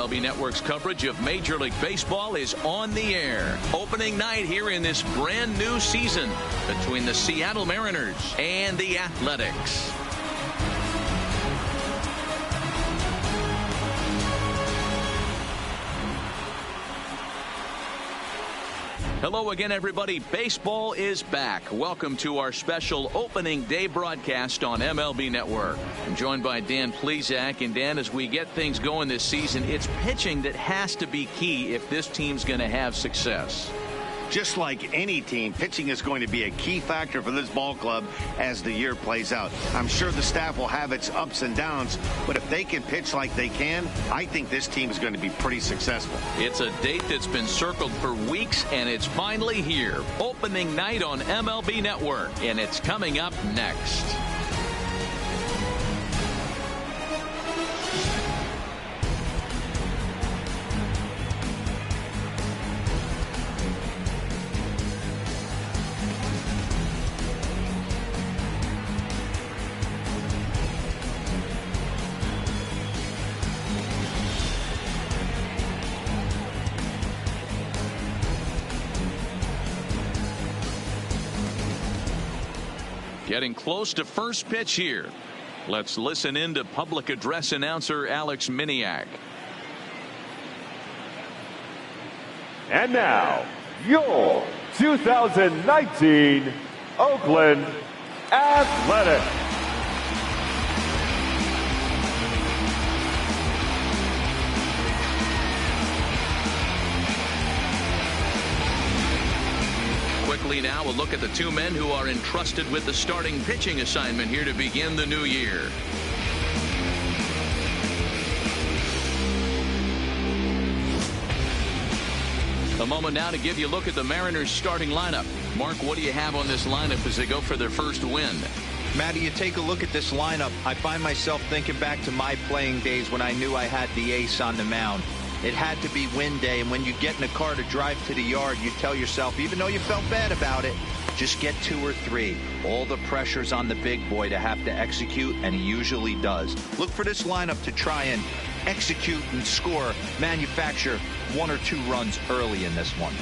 MLB Network's coverage of Major League Baseball is on the air. Opening night here in this brand new season between the Seattle Mariners and the Athletics. Hello again, everybody. Baseball is back. Welcome to our special opening day broadcast on MLB Network. I'm joined by Dan Plesac. And Dan, as we get things going this season, it's pitching that has to be key if this team's going to have success. Just like any team, pitching is going to be a key factor for this ball club as the year plays out. I'm sure the staff will have its ups and downs, but if they can pitch like they can, I think this team is going to be pretty successful. It's a date that's been circled for weeks, and it's finally here. Opening night on MLB Network, and it's coming up next. Getting close to first pitch here. Let's listen in to public address announcer Alex Miniak. And now, your 2019 Oakland Athletics. Now we'll look at the two men who are entrusted with the starting pitching assignment here to begin the new year. A moment now to give you a look at the Mariners starting lineup. Mark, what do you have on this lineup as they go for their first win? Matty, you take a look at this lineup. I find myself thinking back to my playing days when I knew I had the ace on the mound. It had to be win day, and when you get in a car to drive to the yard, you tell yourself, even though you felt bad about it, just get 2 or 3. All the pressure's on the big boy to have to execute, and he usually does. Look for this lineup to try and execute and score, manufacture 1 or 2 runs early in this one.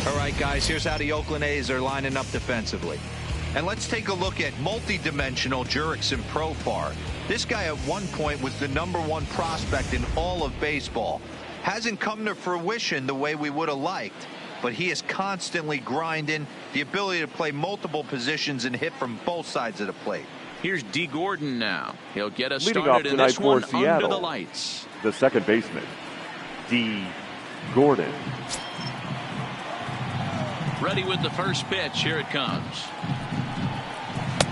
All right, guys, here's how the Oakland A's are lining up defensively. And let's take a look at multi-dimensional Jurickson Profar. This guy at one point was the #1 prospect in all of baseball. Hasn't come to fruition the way we would have liked, but he is constantly grinding, the ability to play multiple positions and hit from both sides of the plate. Here's D. Gordon now. He'll get us Leading started off in this tonight for one Seattle, under the lights. The second baseman, D. Gordon. Ready with the first pitch. Here it comes.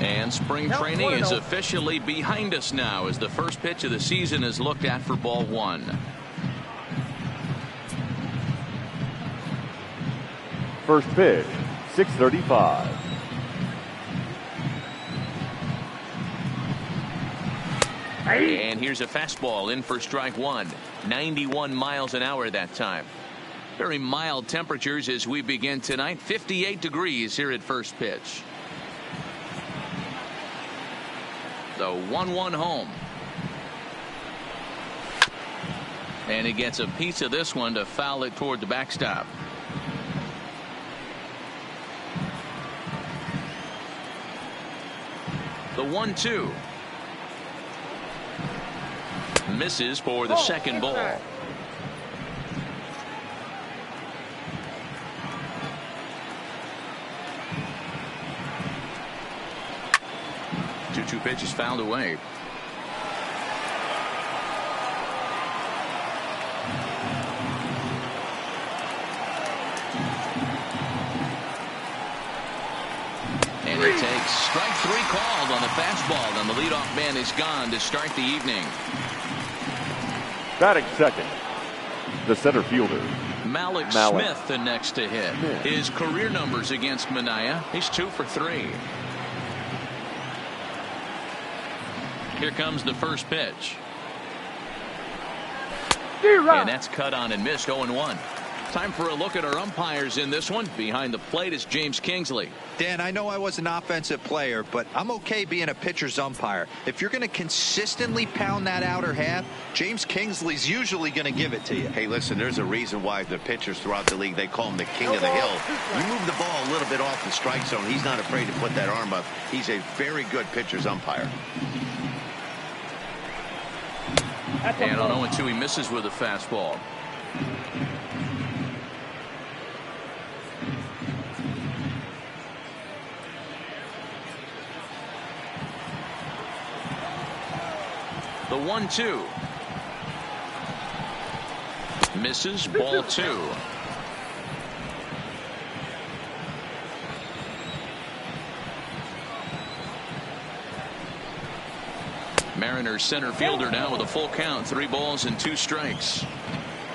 And spring training is officially behind us now as the first pitch of the season is looked at for ball 1. First pitch, 6:35. And here's a fastball in for strike 1. 91 miles an hour that time. Very mild temperatures as we begin tonight. 58 degrees here at first pitch. The 1-1 home. And he gets a piece of this one to foul it toward the backstop. The 1-2. Misses for the second ball. Two pitches fouled away. And he takes strike 3 called on the fastball, and the leadoff man is gone to start the evening. Batting second, the center fielder, Malik Smith, the next to hit. His career numbers against Manaea, he's 2 for 3. Here comes the first pitch. And that's cut on and missed. 0-1. Time for a look at our umpires in this one. Behind the plate is James Kingsley. Dan, I know I was an offensive player, but I'm okay being a pitcher's umpire. If you're going to consistently pound that outer half, James Kingsley's usually going to give it to you. Hey, listen, there's a reason why the pitchers throughout the league, they call him the king of the hill. You move the ball a little bit off the strike zone, he's not afraid to put that arm up. He's a very good pitcher's umpire. And on 0-2, he misses with a fastball. The 1-2. Misses, ball 2. Mariners center fielder now with a full count. 3 balls and 2 strikes.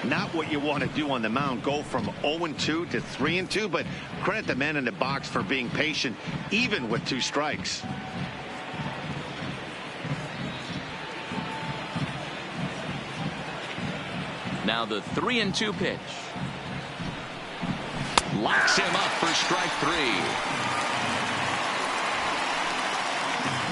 Not what you want to do on the mound, go from 0-2 to 3-2, but credit the man in the box for being patient, even with 2 strikes. Now the 3-2 pitch. Locks him up for strike 3.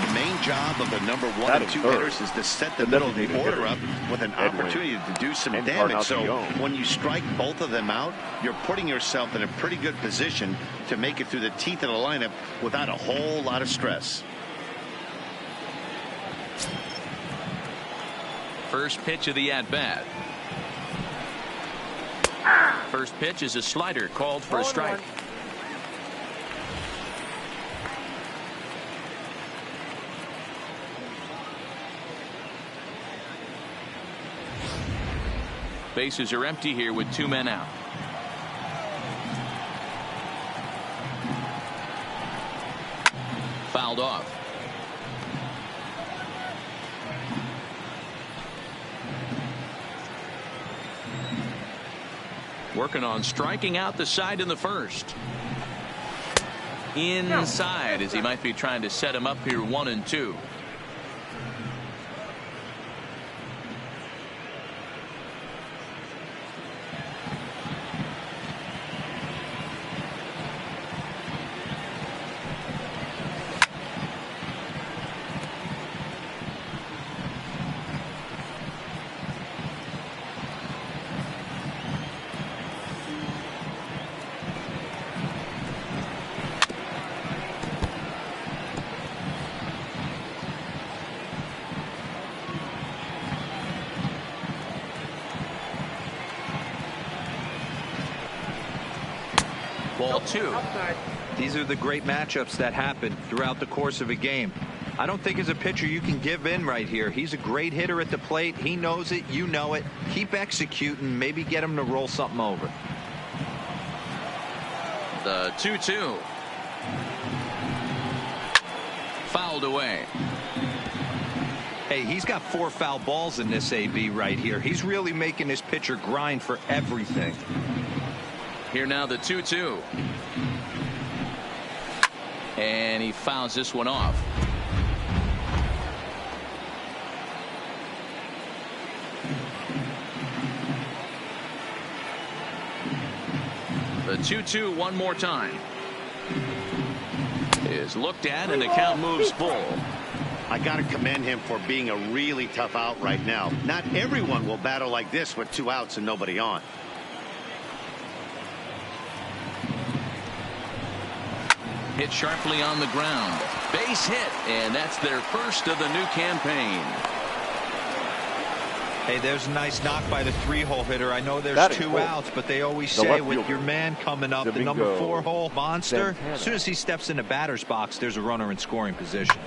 The main job of the number 1 and 2 hitters is to set the middle of the order up with an opportunity to do some damage. So when you strike both of them out, you're putting yourself in a pretty good position to make it through the teeth of the lineup without a whole lot of stress. First pitch of the at-bat. First pitch is a slider called for a strike. Bases are empty here with 2 men out. Fouled off. Working on striking out the side in the first. Inside, as he might be trying to set him up here 1-2. Ball 2. These are the great matchups that happen throughout the course of a game. I don't think as a pitcher you can give in right here. He's a great hitter at the plate. He knows it. You know it. Keep executing. Maybe get him to roll something over. The 2-2. Fouled away. Hey, he's got 4 foul balls in this AB right here. He's really making his pitcher grind for everything. Here now the 2-2. And he fouls this one off. The 2-2 one more time. Is looked at and the count moves full. I got to commend him for being a really tough out right now. Not everyone will battle like this with 2 outs and nobody on. Hit sharply on the ground. Base hit, and that's their first of the new campaign. Hey, there's a nice knock by the 3-hole hitter. I know there's 2 outs, but they always say with your man coming up, the number 4-hole monster, as soon as he steps in the batter's box, there's a runner in scoring position.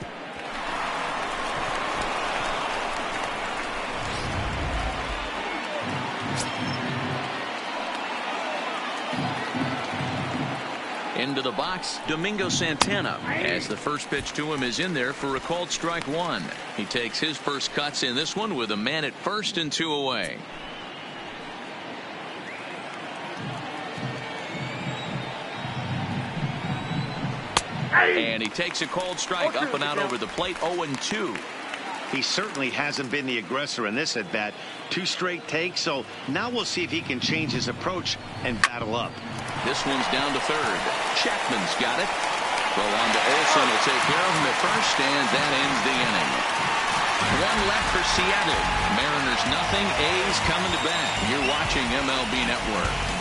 Into the box, Domingo Santana, as the first pitch to him is in there for a called strike 1. He takes his first cuts in this one with a man at first and 2 away. And he takes a called strike up and out over the plate. 0-2. He certainly hasn't been the aggressor in this at bat. 2 straight takes, so now we'll see if he can change his approach and battle up. This one's down to third. Chapman's got it. Throw on to Olsen will take care of him at first, and that ends the inning. 1 left for Seattle. Mariners nothing. A's coming to bat. You're watching MLB Network.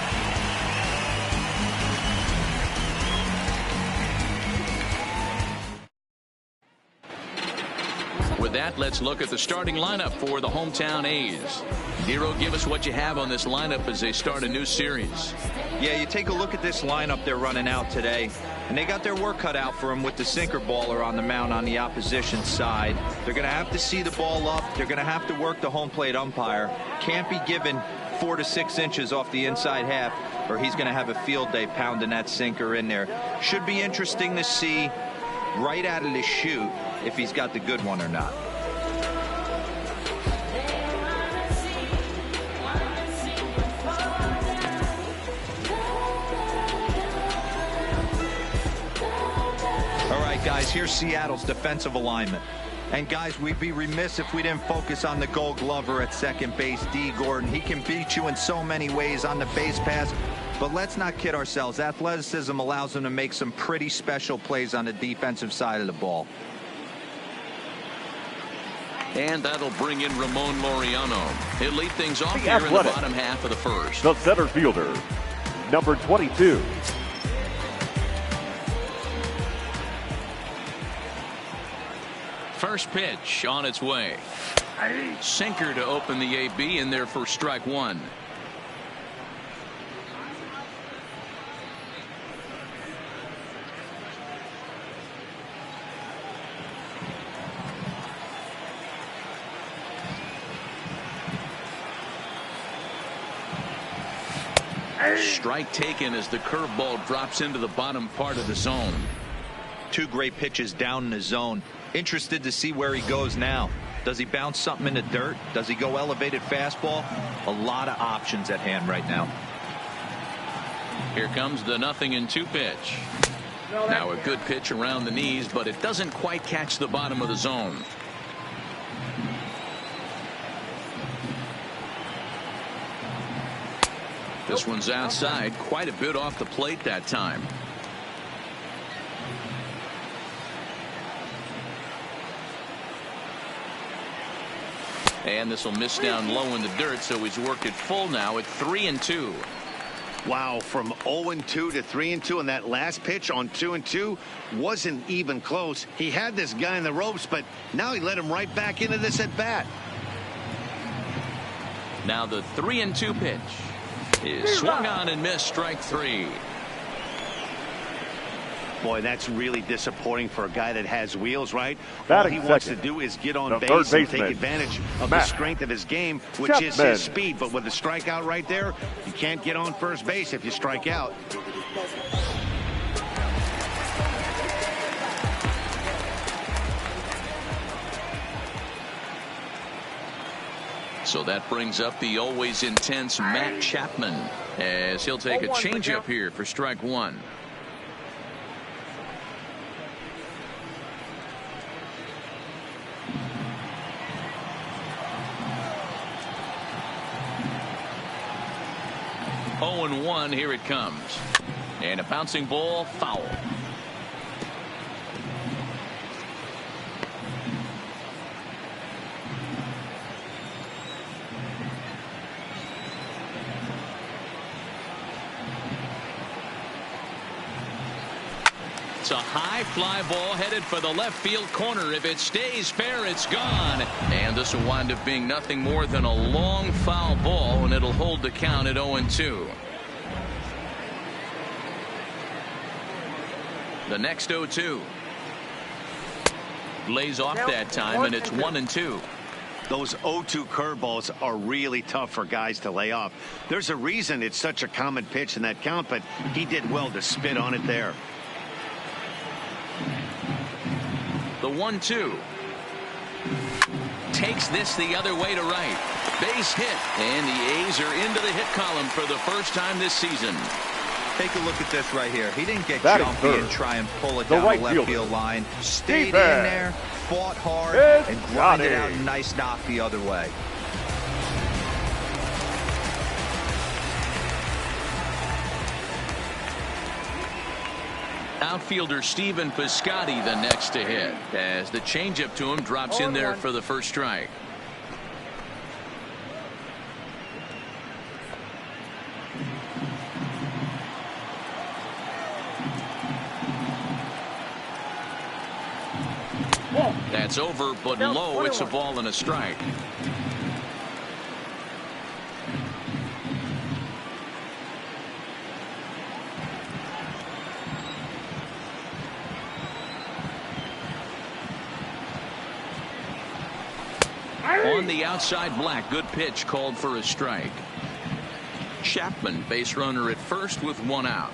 With that, let's look at the starting lineup for the hometown A's. Nero, give us what you have on this lineup as they start a new series. Yeah, you take a look at this lineup they're running out today, and they got their work cut out for them with the sinker baller on the mound on the opposition side. They're going to have to see the ball up. They're going to have to work the home plate umpire. Can't be given 4 to 6 inches off the inside half, or he's going to have a field day pounding that sinker in there. Should be interesting to see right out of the chute if he's got the good one or not. All right, guys, here's Seattle's defensive alignment. And guys, we'd be remiss if we didn't focus on the Gold Glover at second base, D. Gordon. He can beat you in so many ways on the base pass, but let's not kid ourselves. Athleticism allows him to make some pretty special plays on the defensive side of the ball. And that'll bring in Ramon Laureano. He'll lead things off here in the bottom half of the first. The center fielder, number 22. First pitch on its way. Sinker to open the AB in there for strike 1. Strike taken as the curveball drops into the bottom part of the zone. 2 great pitches down in the zone. Interested to see where he goes now. Does he bounce something in the dirt? Does he go elevated fastball? A lot of options at hand right now. Here comes the 0-2 pitch. Now a good pitch around the knees, but it doesn't quite catch the bottom of the zone. This one's outside, quite a bit off the plate that time. And this will miss down low in the dirt, so he's worked it full now at 3-2. Wow, from 0-2 to 3-2, and that last pitch on 2-2 wasn't even close. He had this guy in the ropes, but now he let him right back into this at bat. Now the 3-2 pitch is swung on and missed, strike 3. Boy, that's really disappointing for a guy that has wheels, right? Batting All he wants to second, do is get on the base third and take baseman, advantage of the strength of his game, which is his speed. But with a strikeout right there, you can't get on first base if you strike out. So that brings up the always intense Matt Chapman as he'll take a changeup here for strike 1. Oh, and 1, here it comes. And a bouncing ball, foul. It's a high fly ball headed for the left field corner. If it stays fair, it's gone. And this will wind up being nothing more than a long foul ball, and it'll hold the count at 0-2. The next 0-2. Lays off that time, and it's 1-2. Those 0-2 curveballs are really tough for guys to lay off. There's a reason it's such a common pitch in that count, but he did well to spit on it there. The 1-2 takes this the other way to right. Base hit, and the A's are into the hit column for the first time this season. Take a look at this right here. He didn't get Batting jumpy third, and try and pull it the down right the left fielder, field line. Stayed in defense. there, fought hard, It's and grinded Johnny. out a nice knock the other way. Outfielder Stephen Piscotty the next to hit, as the changeup to him drops in there for the first strike. That's over, but low. It's a ball and a strike. On the outside, Black. Good pitch called for a strike. Chapman, base runner at first with one out.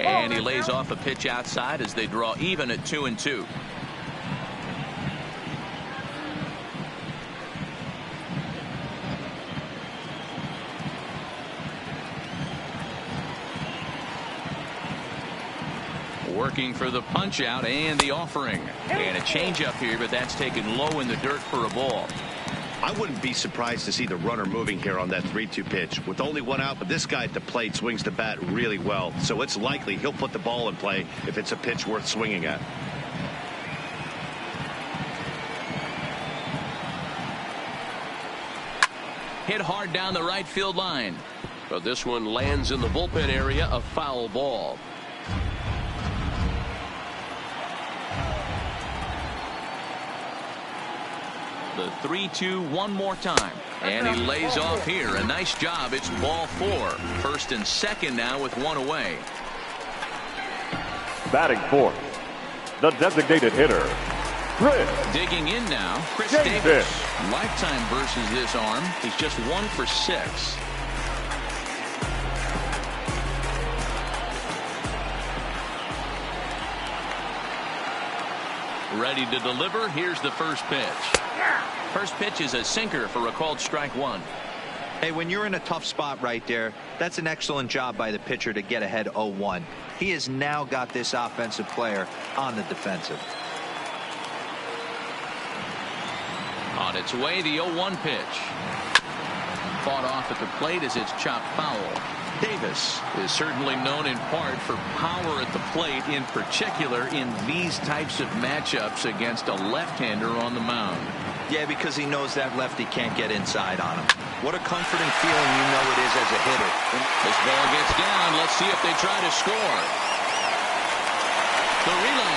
And he lays off a pitch outside as they draw even at 2-2. Working for the punch out and the offering. And a changeup here, but that's taken low in the dirt for a ball. I wouldn't be surprised to see the runner moving here on that 3-2 pitch. With only one out, but this guy at the plate swings the bat really well. So it's likely he'll put the ball in play if it's a pitch worth swinging at. Hit hard down the right field line. But this one lands in the bullpen area, a foul ball. The 3-2 one more time. And he lays off here. A nice job. It's ball 4. First and second now with one away. Batting fourth, the designated hitter, Chris. Digging in now, Chris Davis. Davis. Lifetime versus this arm. He's just 1 for 6. Ready to deliver. Here's the first pitch. First pitch is a sinker for a called strike 1. Hey, when you're in a tough spot right there, that's an excellent job by the pitcher to get ahead 0-1. He has now got this offensive player on the defensive. On its way, the 0-1 pitch. Fought off at the plate as it's chopped foul. Davis is certainly known in part for power at the plate, in particular in these types of matchups against a left-hander on the mound. Yeah, because he knows that lefty can't get inside on him. What a comforting feeling you know it is as a hitter. This ball gets down. Let's see if they try to score. The relay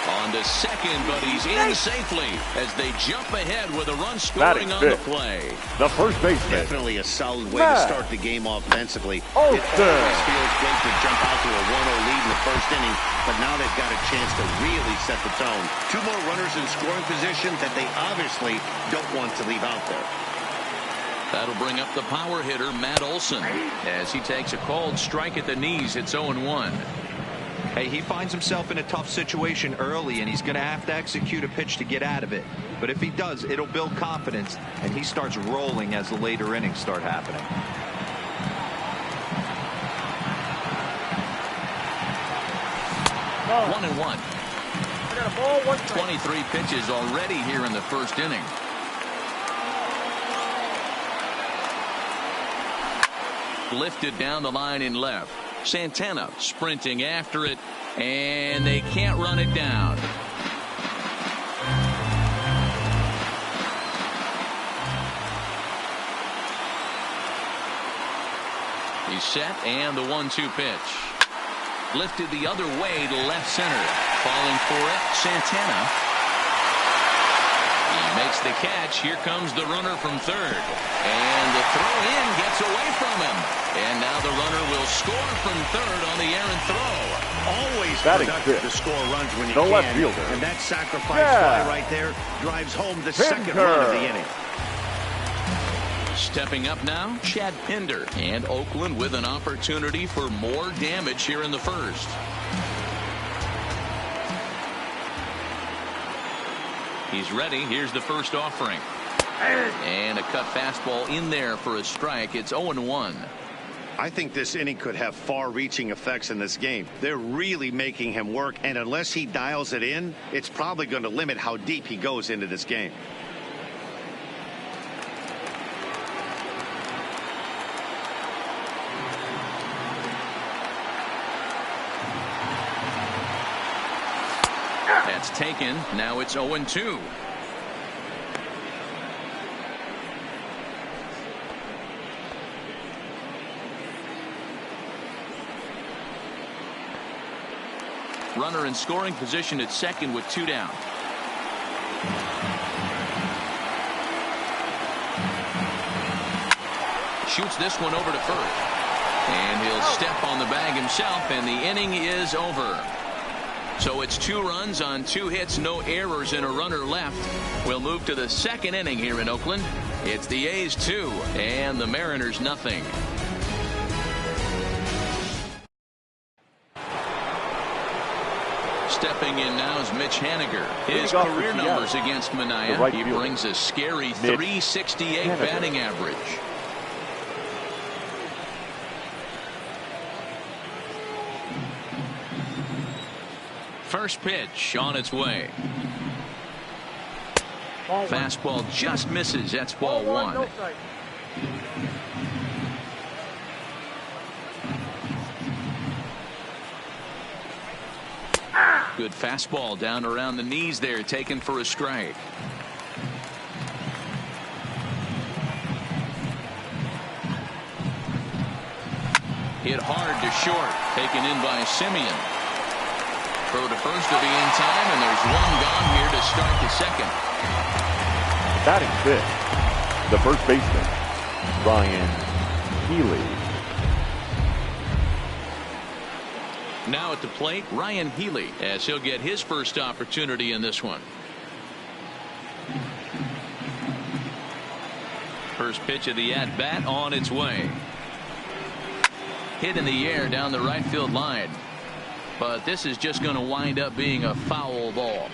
on to second, but he's in safely as they jump ahead with a run scoring on the play. The first baseman. Definitely a solid way to start the game offensively. It Olsen. always feels great to jump out to a 1-0 lead in the first inning, but now they've got a chance to really set the tone. 2 more runners in scoring position that they obviously don't want to leave out there. That'll bring up the power hitter, Matt Olson, as he takes a called strike at the knees. It's 0-1. Hey, he finds himself in a tough situation early, and he's going to have to execute a pitch to get out of it. But if he does, it'll build confidence, and he starts rolling as the later innings start happening. Oh. 1-1. I got a ball, 23 pitches already here in the first inning. Lifted down the line in left. Santana sprinting after it, and they can't run it down. He's set, and the 1-2 pitch. Lifted the other way to left center. Falling for it, Santana. He makes the catch. Here comes the runner from third. And the throw in gets away from him. And now the runner will score from third on the errant throw. Always Batting productive fifth, to score runs when you the can. left fielder. And that sacrifice fly right there drives home the second run of the inning. Stepping up now, Chad Pinder. And Oakland with an opportunity for more damage here in the first. He's ready. Here's the first offering. And a cut fastball in there for a strike. It's 0-1. I think this inning could have far-reaching effects in this game. They're really making him work, and unless he dials it in, it's probably going to limit how deep he goes into this game. That's taken. Now it's 0-2. Runner in scoring position at second with 2 down. Shoots this one over to first. And he'll step on the bag himself, and the inning is over. So it's 2 runs on 2 hits, no errors, and a runner left. We'll move to the second inning here in Oakland. It's the A's 2 and the Mariners nothing. Stepping in now is Mitch Haniger. His career numbers against Mania. He brings a scary .368 batting average. First pitch on its way. Fastball just misses. That's ball 1. Good fastball down around the knees there, taken for a strike. Hit hard to short, taken in by Simeon. Throw to first will be in time, and there's 1 gone here to start the second. Batting 5th, the first baseman, Ryan Healy. Now at the plate, Ryan Healy, as he'll get his first opportunity in this one. First pitch of the at-bat on its way. Hit in the air down the right field line. But this is just going to wind up being a foul ball.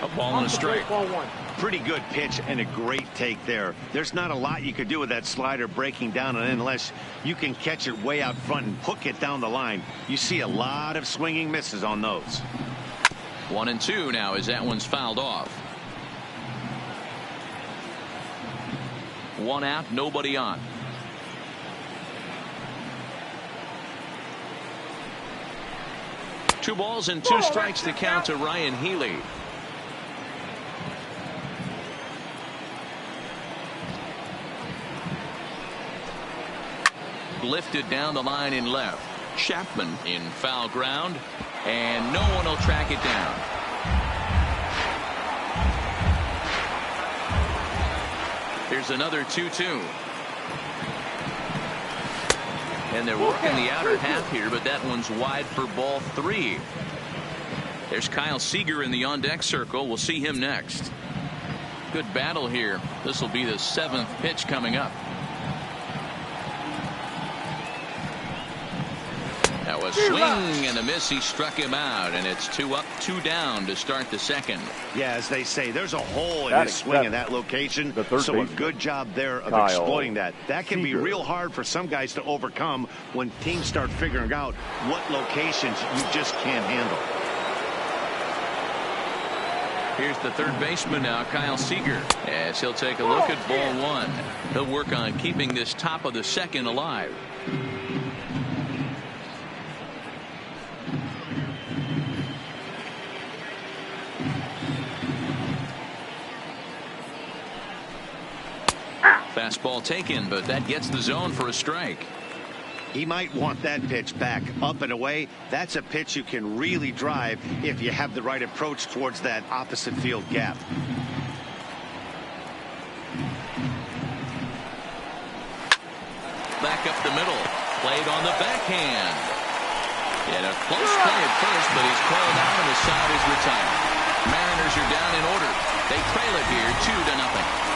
A ball and a strike. Pretty good pitch and a great take there. There's not a lot you could do with that slider breaking down and in unless you can catch it way out front and hook it down the line. You see a lot of swinging misses on those. 1-2 now as that one's fouled off. 1 out, nobody on. Two balls and 2 strikes to count to Ryan Healy. Lifted down the line in left. Chapman in foul ground, and no one will track it down. Here's another 2-2. And they're working the outer half here, but that one's wide for ball 3. There's Kyle Seager in the on-deck circle. We'll see him next. Good battle here. This will be the 7th pitch coming up. That was swing and a miss. He struck him out, and it's 2 up, 2 down to start the second. Yeah, as they say, there's a hole in his swing in that location. So a good job there of exploiting that. That can be real hard for some guys to overcome when teams start figuring out what locations you just can't handle. Here's the third baseman now, Kyle Seager, as he'll take a look at ball 1. He'll work on keeping this top of the second alive. Fastball taken, but that gets the zone for a strike. He might want that pitch back up and away. That's a pitch you can really drive if you have the right approach towards that opposite field gap. Back up the middle. Played on the backhand. And a close play at first, but he's called out and the side is retired. Mariners are down in order. They trail it here 2-0.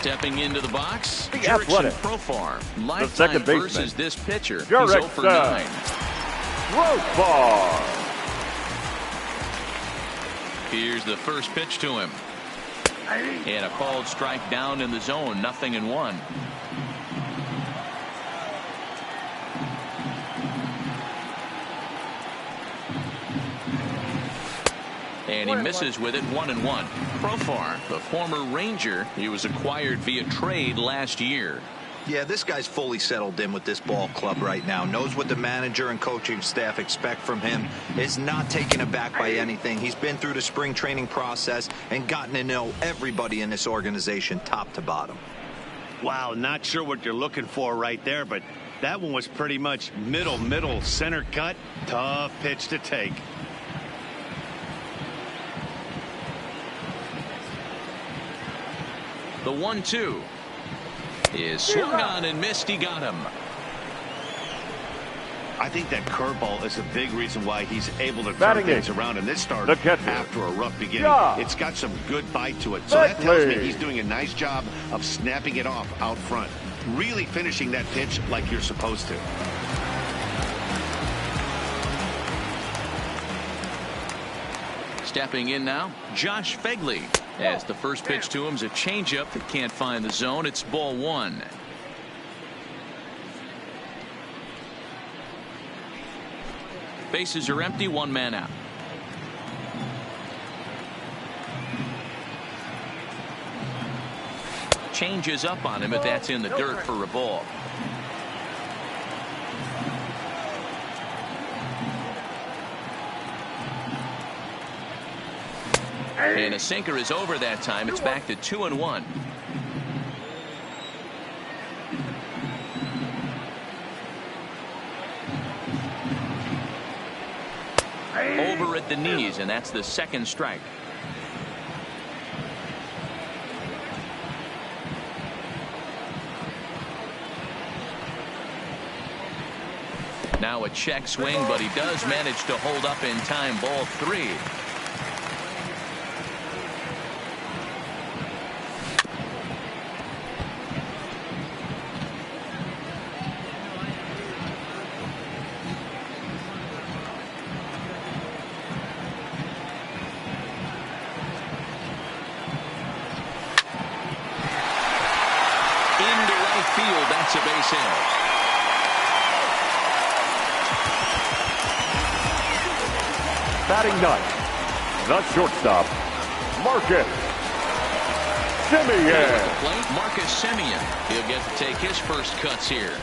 Stepping into the box, The Jurickson Athletic. Profar. second Lifetime baseman. versus this pitcher. He's Jurickson. 0 for 9. Profar. Here's the first pitch to him. And a called strike down in the zone. 0-1. And he misses with it. 1-1. Profar, the former Ranger, he was acquired via trade last year. Yeah, this guy's fully settled in with this ball club right now. Knows what the manager and coaching staff expect from him. Is not taken aback by anything. He's been through the spring training process and gotten to know everybody in this organization top to bottom. Wow, not sure what you're looking for right there, but that one was pretty much middle center cut. Tough pitch to take. The 1-2 is swung on and missed. He got him. I think that curveball is a big reason why he's able to turn Batting things eighth, around in this start the catcher. after a rough beginning. Yeah. It's got some good bite to it. So that tells me Beckley. he's doing a nice job of snapping it off out front. Really finishing that pitch like you're supposed to. Stepping in now, Josh Fegley. As the first pitch to him is a changeup that can't find the zone. It's ball 1. Bases are empty. 1 man out. Changes up on him, but that's in the dirt for a ball. And a sinker is over that time. It's back to 2-1. Over at the knees, and that's the second strike. Now a check swing, but he does manage to hold up in time. Ball 3. Into right field. That's a base hit. Batting ninth, the shortstop, Marcus Semien. Plate, Marcus Semien. He'll get to take his first cuts here.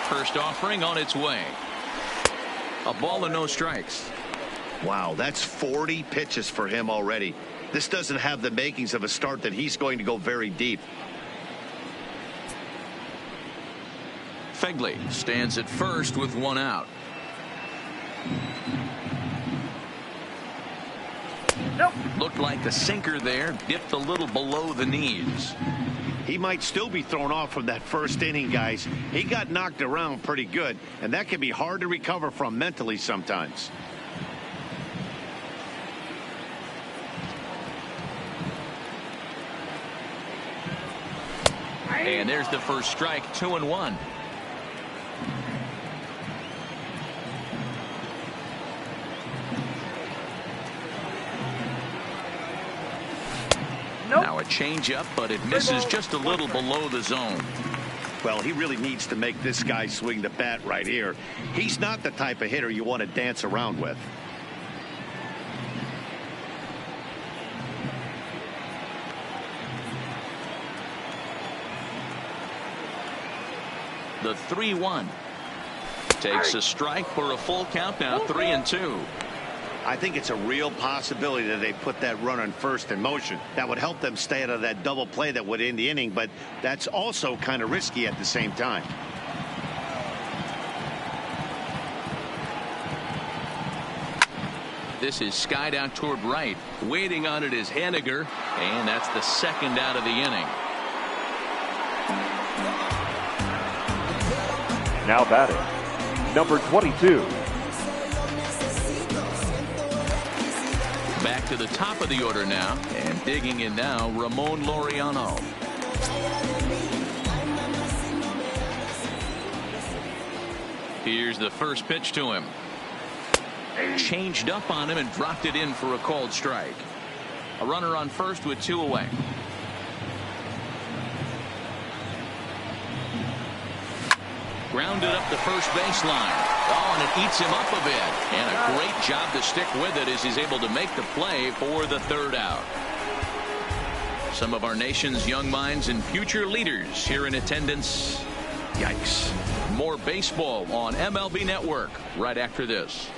First offering on its way. A ball and no strikes. Wow, that's 40 pitches for him already. This doesn't have the makings of a start that he's going to go very deep. Fegley stands at first with 1 out. Nope. Looked like the sinker there, dipped a little below the knees. He might still be thrown off from that first inning, guys. He got knocked around pretty good, and that can be hard to recover from mentally sometimes. And there's the first strike. 2-1. Nope. Now a changeup, but it misses just a little below the zone. Well, he really needs to make this guy swing the bat right here. He's not the type of hitter you want to dance around with. The 3-1 takes a strike for a full count now. 3-2. I think it's a real possibility that they put that run on first in motion. That would help them stay out of that double play that would end the inning, but that's also kind of risky at the same time. This is skied out toward right. Waiting on it is Haniger, and that's the second out of the inning. Now batting, number 22. Back to the top of the order now, and digging in now, Ramon Laureano. Here's the first pitch to him. Changed up on him and dropped it in for a called strike. A runner on first with 2 away. Grounded up the first baseline. Oh, and it eats him up a bit. And a great job to stick with it as he's able to make the play for the third out. Some of our nation's young minds and future leaders here in attendance. Yikes. More baseball on MLB Network right after this.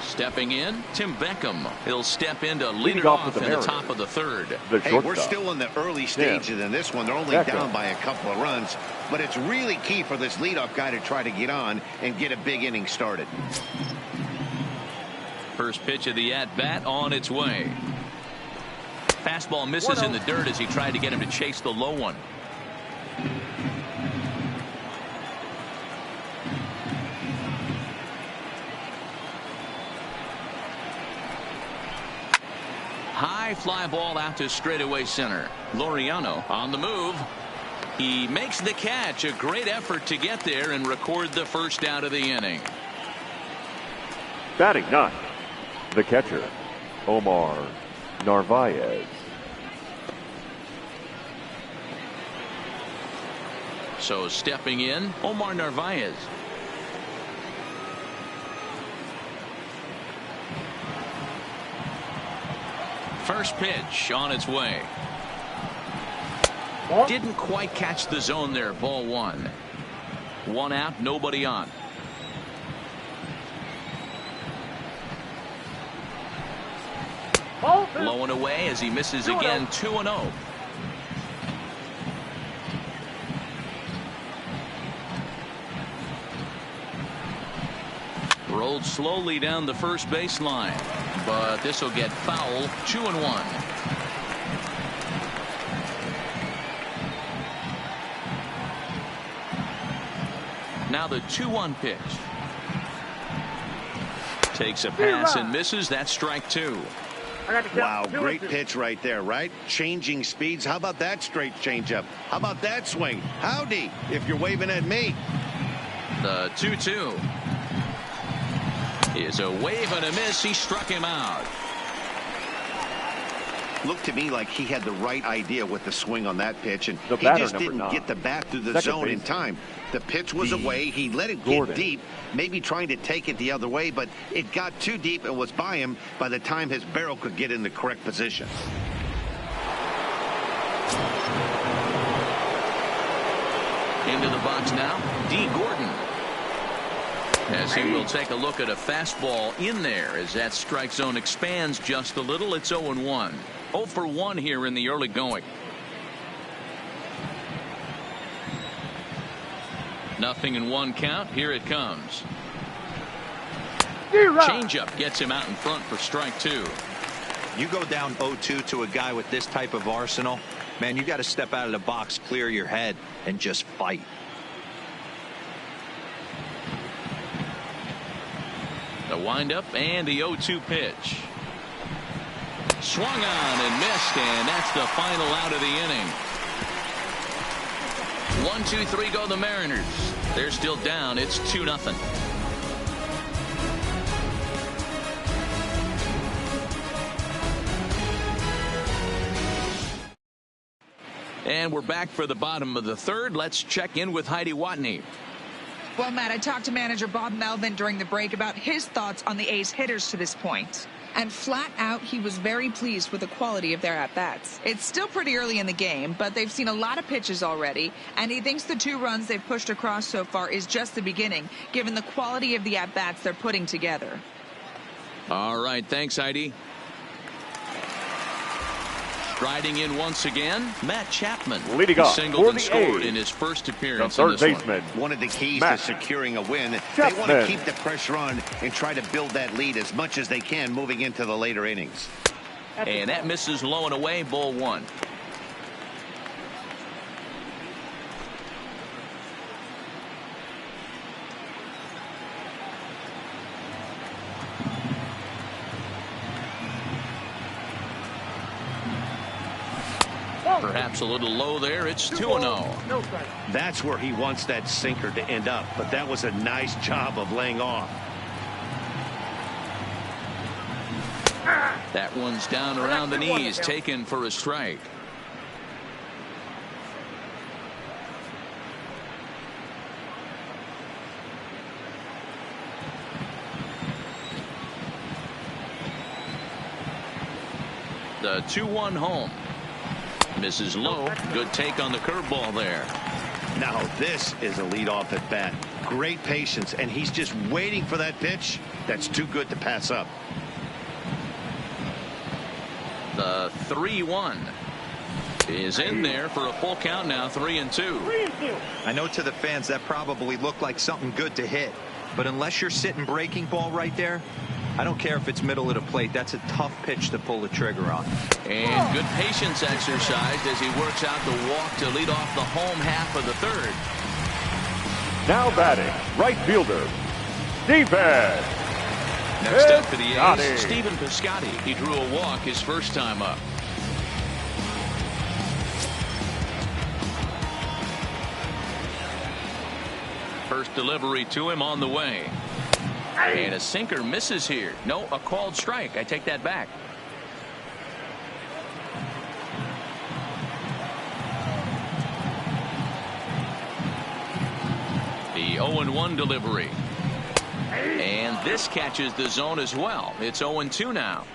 Stepping in, Tim Beckham. He'll step in to lead it off in the top of the third. Hey, we're still in the early stages in this one. They're only down by a couple of runs, but it's really key for this leadoff guy to try to get on and get a big inning started. First pitch of the at-bat on its way. Fastball misses in the dirt as he tried to get him to chase the low one. High fly ball out to straightaway center. Laureano on the move. He makes the catch. A great effort to get there and record the first out of the inning. Batting ninth, the catcher, Omar Narvaez. So stepping in, Omar Narvaez. First pitch on its way. Didn't quite catch the zone there. Ball 1. 1 out, nobody on. Low and away as he misses again. 2-0. Rolled slowly down the first baseline, but this will get foul. 2-1. Now the 2-1 pitch. Takes a pass and misses. That's strike 2. Wow, great pitch right there, right? Changing speeds. How about that straight changeup? How about that swing? Howdy, if you're waving at me. The 2-2 is a wave and a miss. He struck him out. Looked to me like he had the right idea with the swing on that pitch, and he just didn't get the bat through the zone in time. The pitch was away. He let it get deep, maybe trying to take it the other way, but it got too deep and was by him by the time his barrel could get in the correct position. Into the box now, D. Gordon. As he will take a look at a fastball in there as that strike zone expands just a little. It's 0-1. 0 for 1 here in the early going. Nothing in 1 count. Here it comes. Changeup gets him out in front for strike 2. You go down 0-2 to a guy with this type of arsenal, man, you got to step out of the box, clear your head, and just fight. The windup and the 0-2 pitch. Swung on and missed, and that's the final out of the inning. 1, 2, 3 go the Mariners. They're still down. It's 2-0. And we're back for the bottom of the third. Let's check in with Heidi Watney. Well, Matt, I talked to manager Bob Melvin during the break about his thoughts on the A's hitters to this point. And flat out, he was very pleased with the quality of their at-bats. It's still pretty early in the game, but they've seen a lot of pitches already, and he thinks the 2 runs they've pushed across so far is just the beginning, given the quality of the at-bats they're putting together. All right, thanks, Heidi. Striding in once again, Matt Chapman. Leading off Singled for and the scored A's, in his first the appearance in third this baseman. One of the keys Matt to securing a win. They Chapman. want to keep the pressure on and try to build that lead as much as they can moving into the later innings. And that misses low and away, ball one. Perhaps a little low there. It's 2-0. That's where he wants that sinker to end up, but that was a nice job of laying off. That one's down around the knees, taken for a strike. The 2-1 home. Misses low. Good take on the curveball there. Now this is a leadoff at bat. Great patience, and he's just waiting for that pitch. That's too good to pass up. The 3-1 is in there for a full count now. 3-2. I know to the fans that probably looked like something good to hit, but unless you're sitting breaking ball right there, I don't care if it's middle of the plate. That's a tough pitch to pull the trigger on. And good patience exercised as he works out the walk to lead off the home half of the third. Now batting, right fielder, Stephen. Next up for the Piscotty. A's, Stephen Piscotty. He drew a walk his first time up. First delivery to him on the way. And a sinker misses here. No, a called strike. I take that back. The 0-1 delivery. And this catches the zone as well. It's 0-2 now.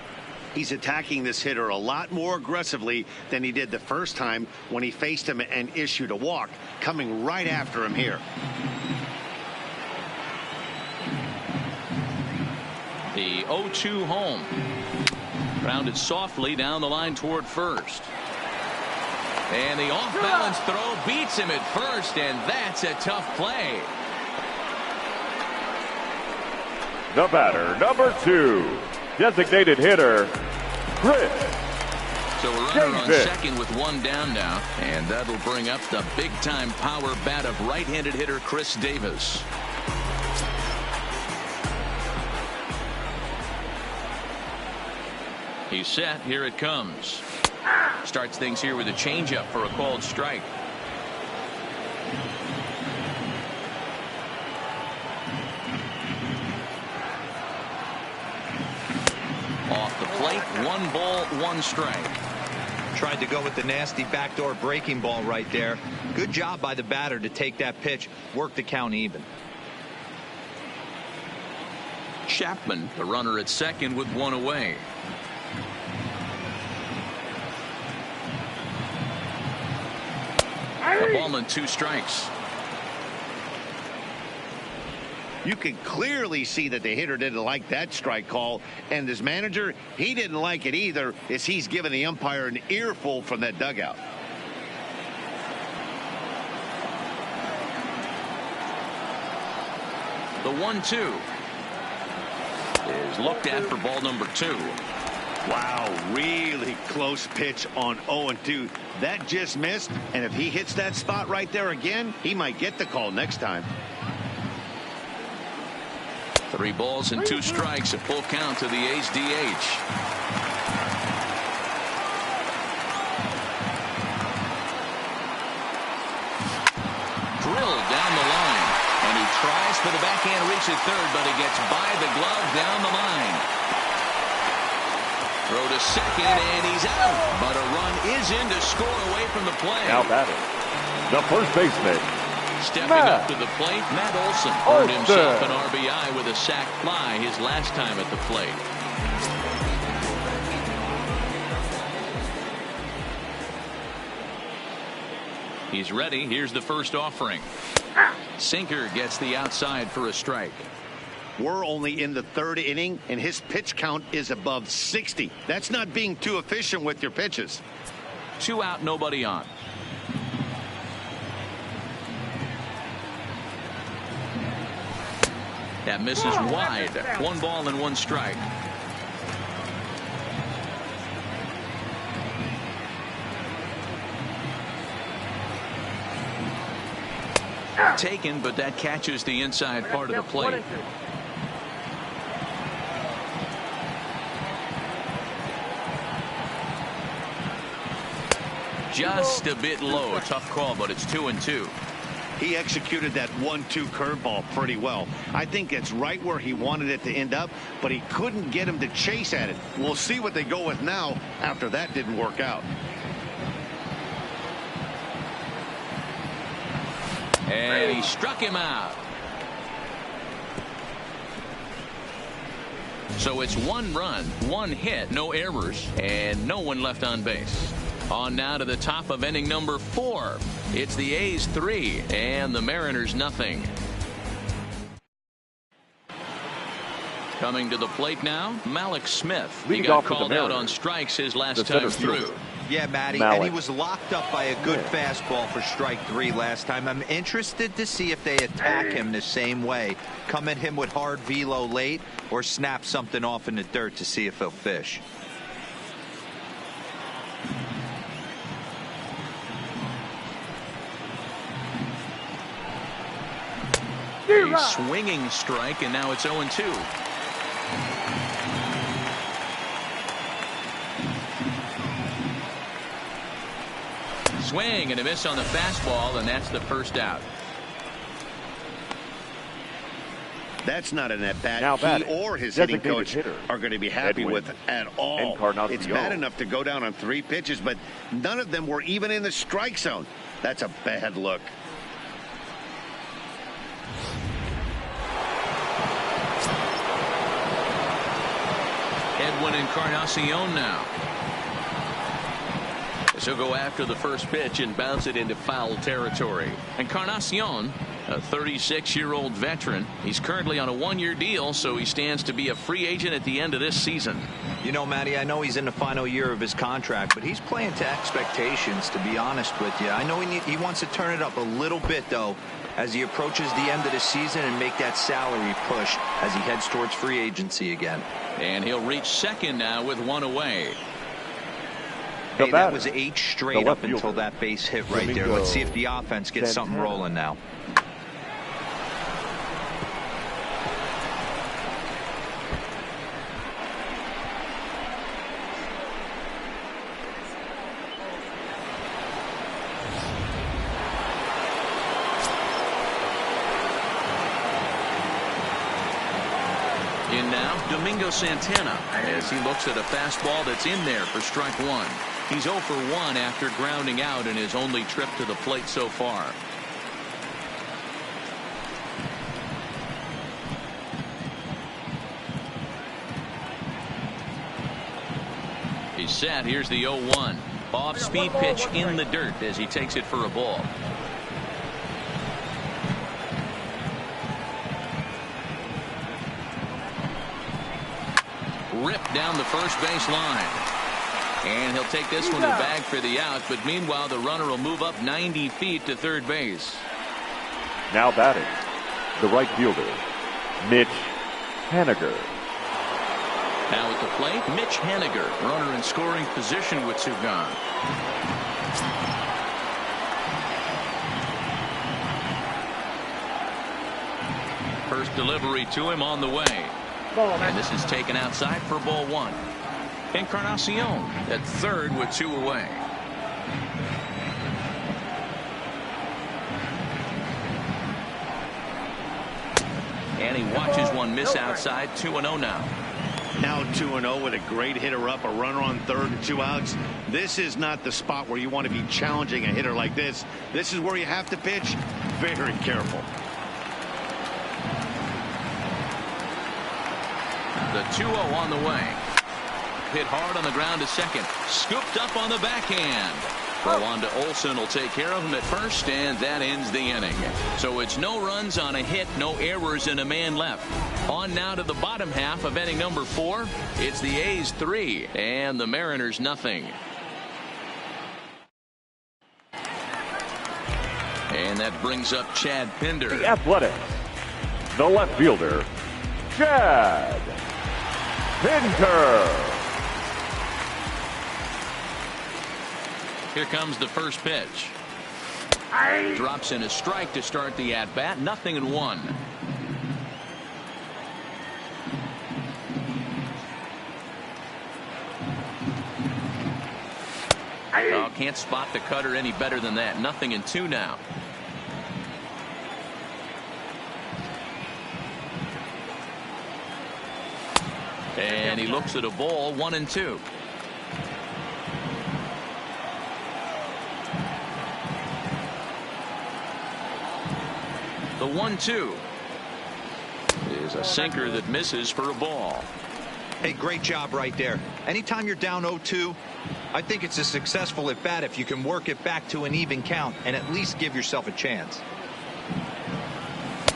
He's attacking this hitter a lot more aggressively than he did the first time when he faced him and issued a walk, coming right after him here. The 0-2 home. Grounded softly down the line toward first. And the off-balance throw beats him at first, and that's a tough play. The batter, number 2, designated hitter, Chris. So a runner on second with one down now, and that'll bring up the big-time power bat of right-handed hitter Chris Davis. He's set. Here it comes. Starts things here with a changeup for a called strike. Off the plate, 1 ball, 1 strike. Tried to go with the nasty backdoor breaking ball right there. Good job by the batter to take that pitch, work the count even. Chapman, the runner at second with 1 away. A ball and 2 strikes. You can clearly see that the hitter didn't like that strike call, and his manager, he didn't like it either, as he's giving the umpire an earful from that dugout. The 1-2 is looked at for ball number 2. Wow, really close pitch on 0-2. That just missed, and if he hits that spot right there again, he might get the call next time. 3 balls and 2 strikes, a full count to the A's DH. Drilled down the line, and he tries for the backhand reach at third, but he gets by the glove down the line. Throw to second, and he's out. But a run is in to score away from the play. Now batting, the first baseman, Stepping up to the plate, Matt Olson earned himself an RBI with a sac fly his last time at the plate. He's ready. Here's the first offering. Sinker gets the outside for a strike. We're only in the 3rd inning, and his pitch count is above 60. That's not being too efficient with your pitches. 2 out, nobody on. That misses wide. 1 ball and 1 strike. Taken, but that catches the inside part of the plate. Just a bit low. Tough call, but it's 2-2. He executed that 1-2 curveball pretty well. I think it's right where he wanted it to end up, but he couldn't get him to chase at it. We'll see what they go with now after that didn't work out. And he struck him out. So it's 1 run, 1 hit, no errors, and no one left on base. On now to the top of inning number 4. It's the A's 3 and the Mariners nothing. Coming to the plate now, Malik Smith. He got called out on strikes his last time through. Yeah, Matty, and he was locked up by a good fastball for strike 3 last time. I'm interested to see if they attack him the same way. Come at him with hard velo late or snap something off in the dirt to see if he'll fish. A swinging strike, and now it's 0-2. Swing and a miss on the fastball, and that's the first out. That's not an at-bat he or his hitting coach are going to be happy with at all. It's bad enough to go down on 3 pitches, but none of them were even in the strike zone. That's a bad look. Edwin Encarnacion now. So go after the first pitch and bounce it into foul territory. Encarnacion, a 36-year-old veteran. He's currently on a 1-year deal, so he stands to be a free agent at the end of this season. You know, Matty, I know he's in the final year of his contract, but he's playing to expectations, to be honest with you. I know he wants to turn it up a little bit, though, as he approaches the end of the season and make that salary push as he heads towards free agency again. And he'll reach second now with 1 away. Hey, that was 8 straight up until that base hit right there. Let's see if the offense gets something rolling now. In now, Domingo Santana, as he looks at a fastball that's in there for strike 1. He's 0 for 1 after grounding out in his only trip to the plate so far. He's set. Here's the 0-1. Off-speed pitch in the dirt as he takes it for a ball. Ripped down the first base line. And he'll take this one to bag for the out, but meanwhile the runner will move up 90 feet to third base. Now batting, the right fielder, Mitch Haniger. Now at the plate, Mitch Haniger, runner in scoring position with 2 gone. First delivery to him on the way. And this is taken outside for ball 1. Encarnacion at third with 2 away. And he watches one miss outside. 2-0 now. Now 2-0 with a great hitter up, a runner on third and 2 outs. This is not the spot where you want to be challenging a hitter like this. This is where you have to pitch very careful. The 2-0 on the way. Hit hard on the ground to second. Scooped up on the backhand. Rwanda Olsen will take care of him at first, and that ends the inning. So it's no runs on a hit, no errors, and a man left. On now to the bottom half of inning number 4. It's the A's 3 and the Mariners nothing. And that brings up Chad Pinder. The Athletics, the left fielder, Chad Pinder. Here comes the first pitch. Drops in a strike to start the at-bat. 0-1. Oh, can't spot the cutter any better than that. 0-2 now. And he looks at a ball. 1-2. The 1-2 is a sinker that misses for a ball. Hey, great job right there. Anytime you're down 0-2, I think it's a successful at bat if you can work it back to an even count and at least give yourself a chance.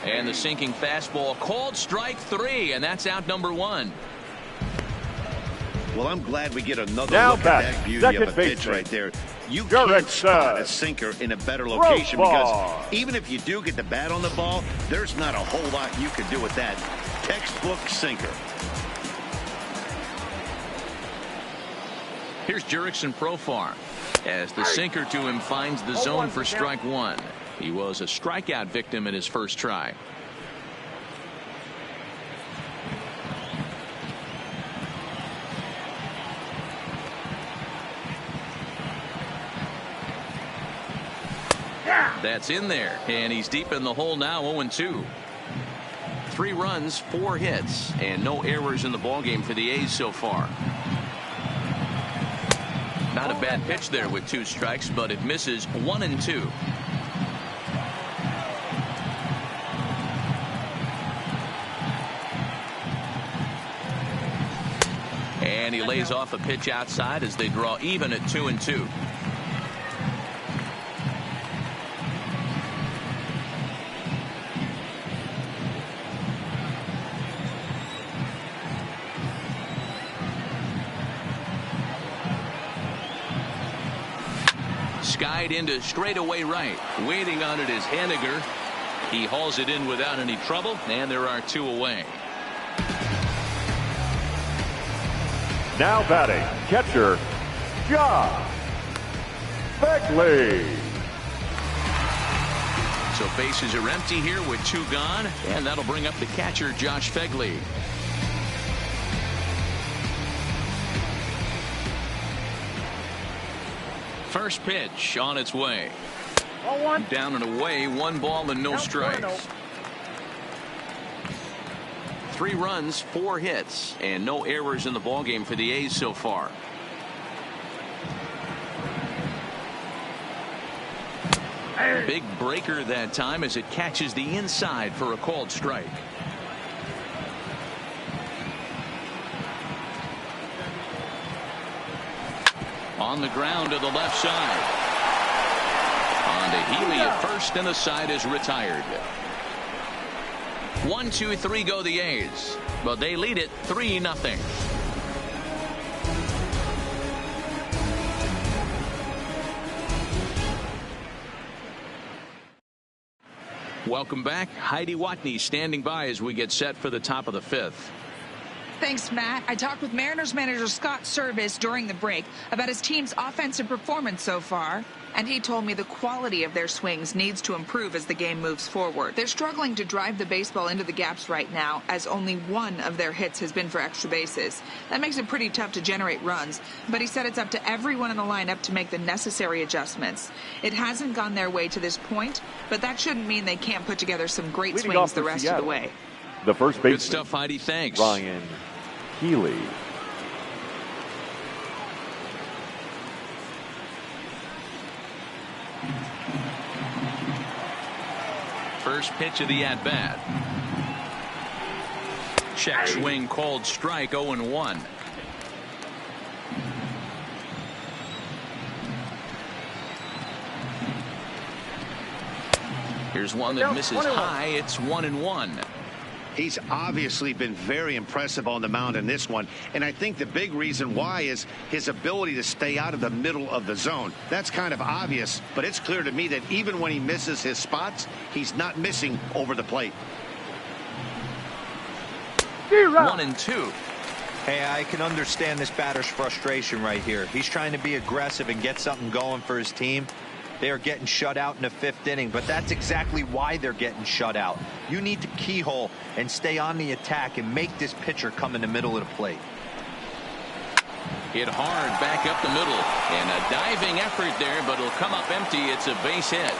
And the sinking fastball called strike 3, and that's out number 1. Well, I'm glad we get another Now look back, at that beauty second of a pitch baseman, right there. You Derek can't spot Saad. a sinker in a better location because Rosebar. even if you do get the bat on the ball, there's not a whole lot you can do with that. Textbook sinker. Here's Jurickson Profar as the sinker to him finds the zone for strike 1. He was a strikeout victim in his first try. That's in there, and he's deep in the hole now. 0-2. 3 runs, 4 hits, and no errors in the ballgame for the A's so far. Not a bad pitch there with 2 strikes, but it misses. 1-2. And he lays off a pitch outside as they draw even at 2-2. Skied into straightaway right. Waiting on it is Henniger. He hauls it in without any trouble, and there are 2 away. Now batting, catcher, Josh Begley. So bases are empty here with 2 gone, and that'll bring up the catcher, Josh Begley. First pitch on its way. Down and away, 1 ball and no strikes. 3 runs, 4 hits, and no errors in the ballgame for the A's so far. Big breaker that time as it catches the inside for a called strike. On the ground to the left side. On to Healy at first, and the side is retired. 1, 2, 3 go the A's, but they lead it 3-0. Welcome back. Heidi Watney standing by as we get set for the top of the 5th. Thanks, Matt. I talked with Mariners manager Scott Service during the break about his team's offensive performance so far, and he told me the quality of their swings needs to improve as the game moves forward. They're struggling to drive the baseball into the gaps right now, as only 1 of their hits has been for extra bases. That makes it pretty tough to generate runs, but he said it's up to everyone in the lineup to make the necessary adjustments. It hasn't gone their way to this point, but that shouldn't mean they can't put together some great Leading swings off the for rest Seattle, of the way. the first baseman. Good stuff, Heidi. Thanks. Ryan Healy. First pitch of the at-bat. Check swing called strike. 0-1. Here's one that misses high. It's 1-1. He's obviously been very impressive on the mound in this one, and I think the big reason why is his ability to stay out of the middle of the zone. That's kind of obvious, but it's clear to me that even when he misses his spots, he's not missing over the plate. 1-2. Hey, I can understand this batter's frustration right here. He's trying to be aggressive and get something going for his team. They are getting shut out in the 5th inning, but that's exactly why they're getting shut out. You need to keyhole and stay on the attack and make this pitcher come in the middle of the plate. Hit hard back up the middle, and a diving effort there, but it'll come up empty. It's a base hit.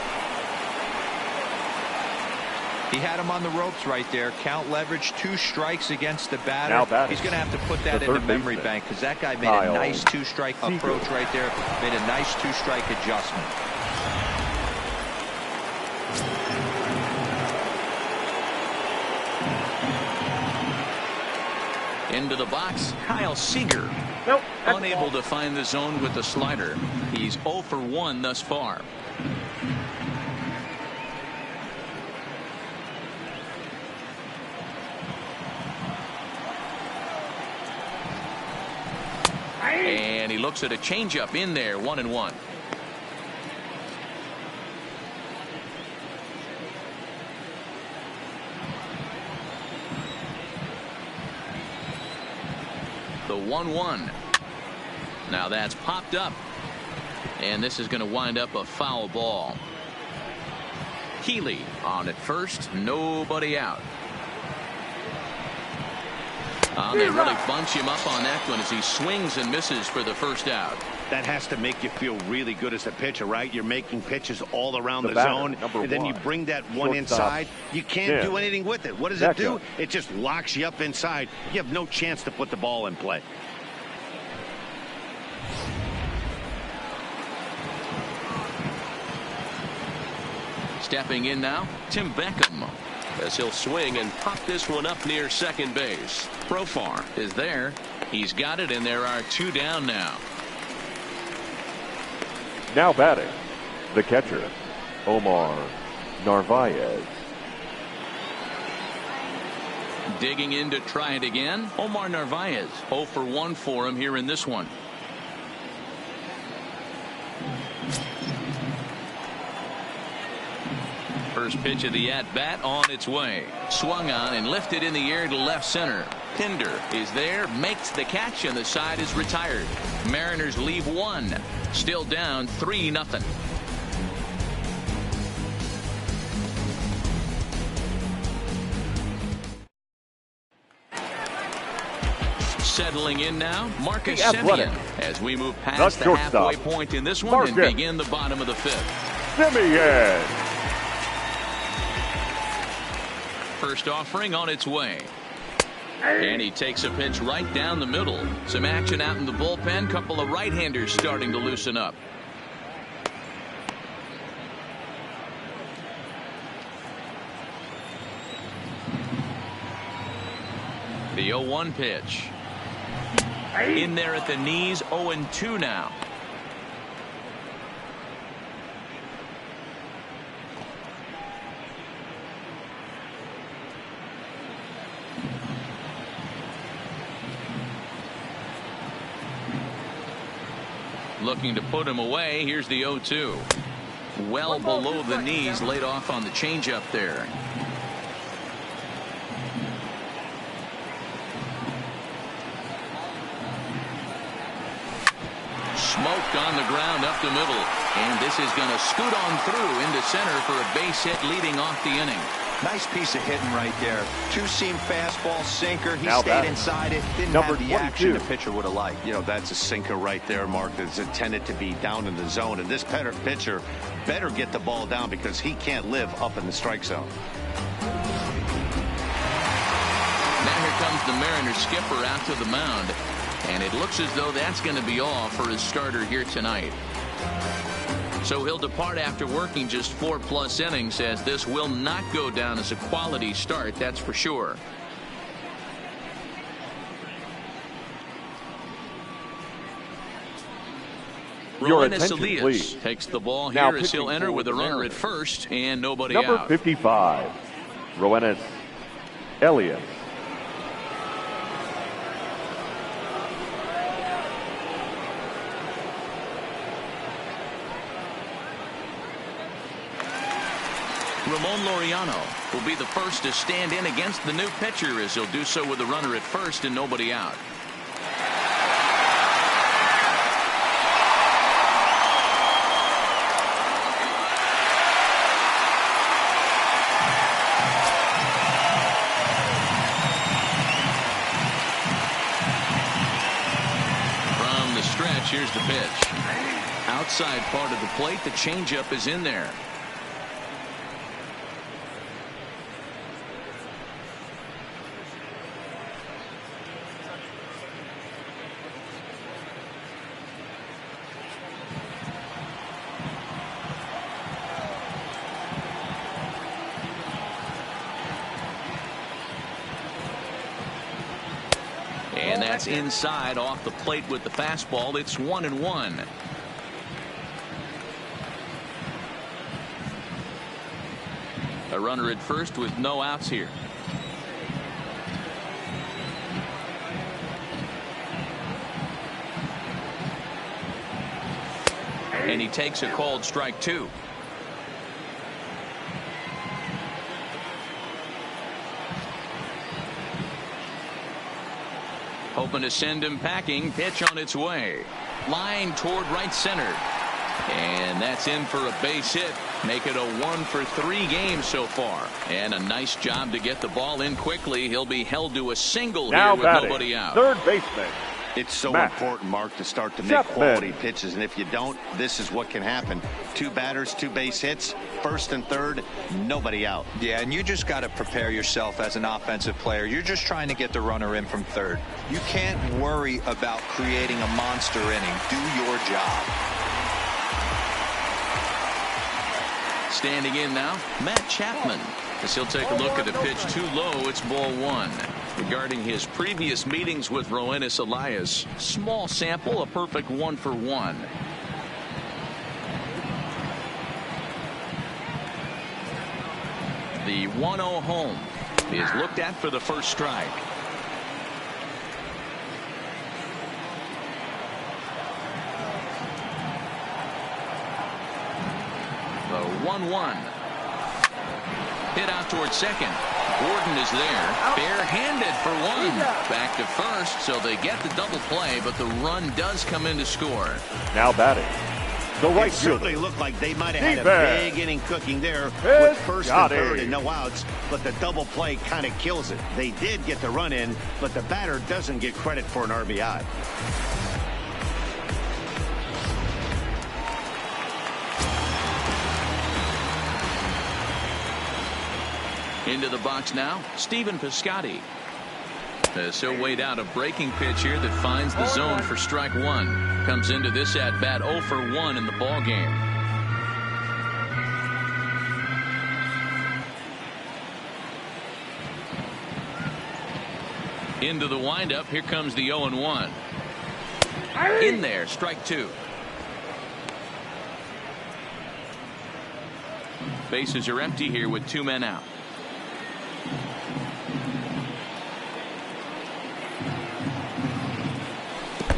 He had him on the ropes right there. Count leverage, 2 strikes against the batter. Now He's going to have to put that in the memory bank, because that guy made a nice 2-strike approach right there. Made a nice 2-strike adjustment. Into the box, Kyle Seager. Nope. Unable to find the zone with the slider. He's 0 for 1 thus far. And he looks at a changeup in there, 1-1. The 1-1. Now that's popped up, and this is going to wind up a foul ball. Healy on at first, nobody out. They really bunch him up on that one as he swings and misses for the first out. That has to make you feel really good as a pitcher, right? You're making pitches all around the batter, zone, and then you bring that one inside. You can't do anything with it. What does it do? It just locks you up inside. You have no chance to put the ball in play. Stepping in now, Tim Beckham, as he'll swing and pop this one up near second base. Profar is there. He's got it, and there are 2 down now. Now batting, the catcher, Omar Narvaez. Digging in to try it again, Omar Narvaez. 0 for 1 for him here in this one. First pitch of the at-bat on its way. Swung on and lifted in the air to left center. Pinder is there, makes the catch, and the side is retired. Mariners leave 1. Still down 3-0. Settling in now, Marcus Semien, as we move past the halfway point in this one and begin the bottom of the 5th. Semien. First offering on its way. And he takes a pitch right down the middle. Some action out in the bullpen. Couple of right-handers starting to loosen up. The 0-1 pitch. In there at the knees, 0-2 now. Looking to put him away. Here's the 0-2. Well below the knees, laid off on the changeup there. Smoke on the ground up the middle. And this is going to scoot on through into center for a base hit leading off the inning. Nice piece of hitting right there. 2-seam fastball, sinker. He stayed inside it. Didn't have the action the pitcher would have liked. You know, that's a sinker right there, Mark, that's intended to be down in the zone. And this pitcher better get the ball down because he can't live up in the strike zone. Now here comes the Mariners skipper out to the mound. And it looks as though that's going to be all for his starter here tonight. So he'll depart after working just 4+ innings, as this will not go down as a quality start, that's for sure. Roenis Elias takes the ball here as he'll enter with a runner at first and nobody out. Number 55, Roenis Elias. Ramon Laureano will be the first to stand in against the new pitcher, as he'll do so with a runner at first and nobody out. From the stretch, here's the pitch. Outside part of the plate, the changeup is in there. And that's inside off the plate with the fastball. It's 1-1. A runner at first with no outs here. And he takes a called strike 2. Hoping to send him packing. Pitch on its way. Line toward right center. And that's in for a base hit. Make it a 1-for-3 game so far. And a nice job to get the ball in quickly. He'll be held to a single now here with nobody out. Third baseman. It's so Matt. important, Mark, to start to make Chapman. quality pitches, and if you don't, this is what can happen. 2 batters, 2 base hits, first and third, nobody out. Yeah, and you just got to prepare yourself as an offensive player. You're just trying to get the runner in from third. You can't worry about creating a monster inning. Do your job. Standing in now, Matt Chapman, as he'll take a look at a pitch too low. It's ball 1. Regarding his previous meetings with Roenis Elias, small sample, a perfect 1-for-1. The 1-0 home is looked at for the first strike. The 1-1. Hit out towards second. Gordon is there, barehanded for 1. Back to first, so they get the double play, but the run does come in to score. Now batting. The right It certainly fielder. looked like they might have had a Defense. big inning cooking there with first and Piscotty. third and no outs, but the double play kind of kills it. They did get the run in, but the batter doesn't get credit for an RBI. Into the box now, Stephen Piscotty. So weighed out a breaking pitch here that finds the zone for strike 1. Comes into this at bat 0-for-1 in the ball game. Into the windup. Here comes the 0-1. In there, strike 2. Bases are empty here with 2 men out.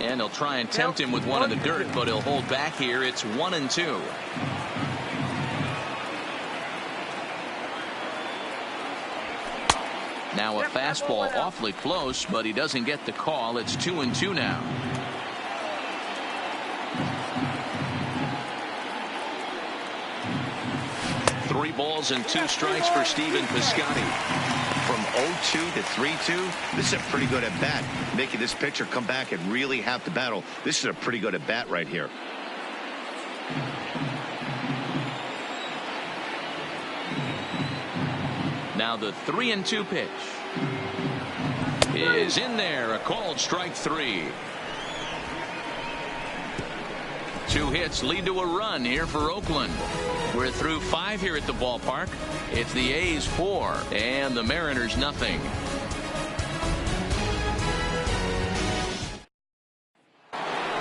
And he'll try and tempt him with one in the dirt, but he'll hold back here. It's 1-2. Now a fastball awfully close, but he doesn't get the call. It's 2-2 now. Three balls and 2 strikes for Stephen Piscotty. From 0-2 to 3-2, this is a pretty good at bat. Making this pitcher come back and really have to battle. This is a pretty good at bat right here. Now the 3-2 pitch is in there. A called strike 3. 2 hits lead to a run here for Oakland. We're through 5 here at the ballpark. It's the A's 4 and the Mariners nothing.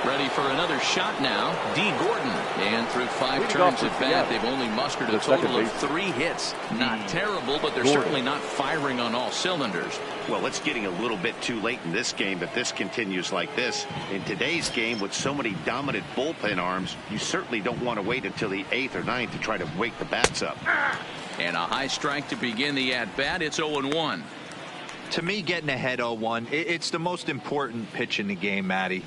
Ready for for another shot now. D. Gordon. And through 5 turns at bat, they've only mustered a total of 3 hits. Not terrible, but they're certainly not firing on all cylinders. Well, it's getting a little bit too late in this game if this continues like this. In today's game, with so many dominant bullpen arms, you certainly don't want to wait until the 8th or 9th to try to wake the bats up. And a high strike to begin the at-bat. It's 0-1. To me, getting ahead 0-1, it's the most important pitch in the game, Matty.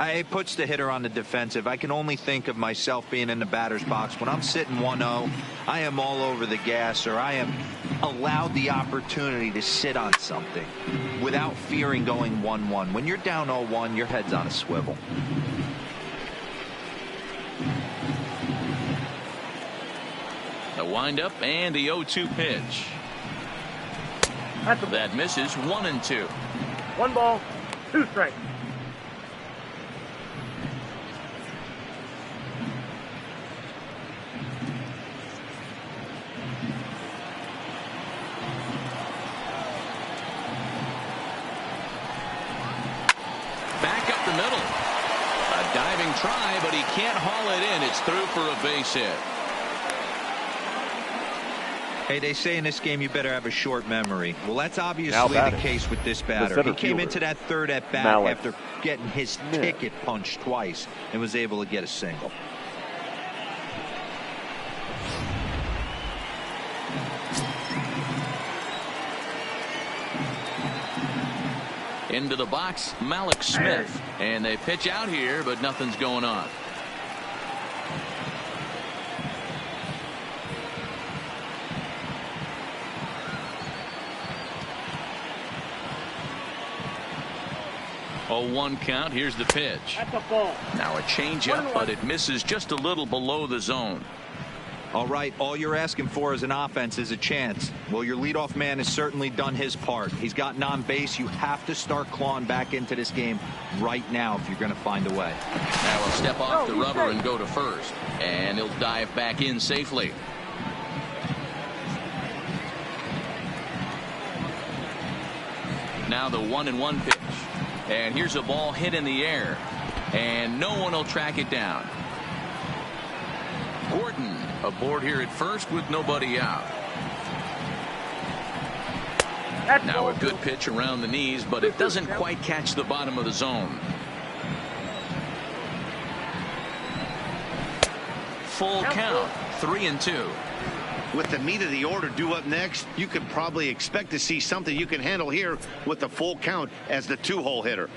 It puts the hitter on the defensive. I can only think of myself being in the batter's box. When I'm sitting 1-0, I am all over the gas, or I am allowed the opportunity to sit on something without fearing going 1-1. When you're down 0-1, your head's on a swivel. The windup and the 0-2 pitch. That misses. 1-2. 1 ball, 2 strikes. Back up the middle. A diving try, but he can't haul it in. It's through for a base hit. Hey, they say in this game you better have a short memory. Well, that's obviously the case with this batter. He came into that 3rd at bat after getting his ticket punched twice and was able to get a single. Into the box, Malik Smith. And they pitch out here, but nothing's going on. Oh, 1 count. Here's the pitch. That's a ball. Now a changeup, but it misses just a little below the zone. All right, all you're asking for as an offense is a chance. Well, your leadoff man has certainly done his part. He's gotten on base. You have to start clawing back into this game right now if you're going to find a way. Now he'll step off the rubber and go to first. And he'll dive back in safely. Now the 1-1 pitch. And here's a ball hit in the air. And no one will track it down. Gordon aboard here at first with nobody out. Now a good pitch around the knees, but it doesn't quite catch the bottom of the zone. Full count, 3-2. With the meat of the order due up next, you could probably expect to see something you can handle here with the full count as the 2-hole hitter.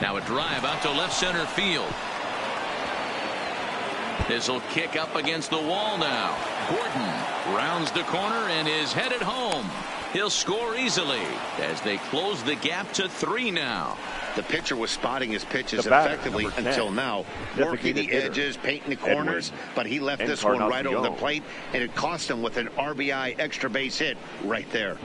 Now a drive out to left center field. This will kick up against the wall now. Gordon rounds the corner and is headed home. He'll score easily as they close the gap to 3 now. The pitcher was spotting his pitches effectively until now, working the edges, painting the corners, but he left this one right over the plate, and it cost him with an RBI extra base hit right there.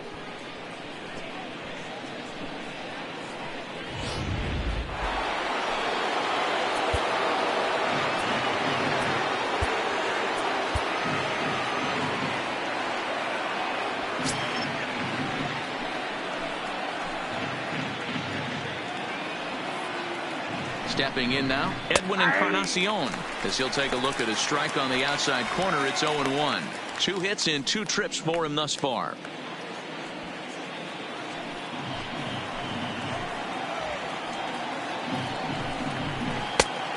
Stepping in now, Edwin Encarnacion, as he'll take a look at his strike on the outside corner. It's 0-1. 2 hits in 2 trips for him thus far.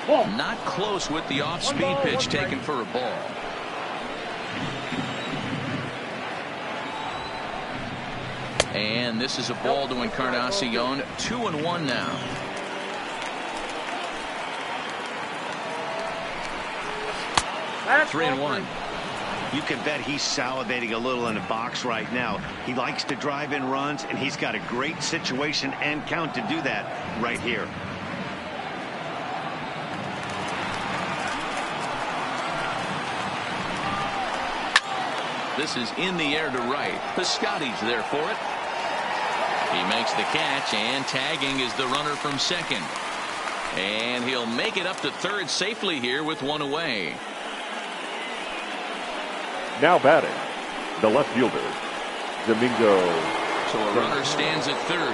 Not close with the off-speed pitch taken for a ball. And this is a ball to Encarnacion. 2-1 now. 3-1. You can bet he's salivating a little in the box right now. He likes to drive in runs, and he's got a great situation and count to do that right here. This is in the air to right. Piscotty's there for it. He makes the catch, and tagging is the runner from second. And he'll make it up to third safely here with 1 away. Now batting, the left fielder, Domingo. So So a runner stands at third.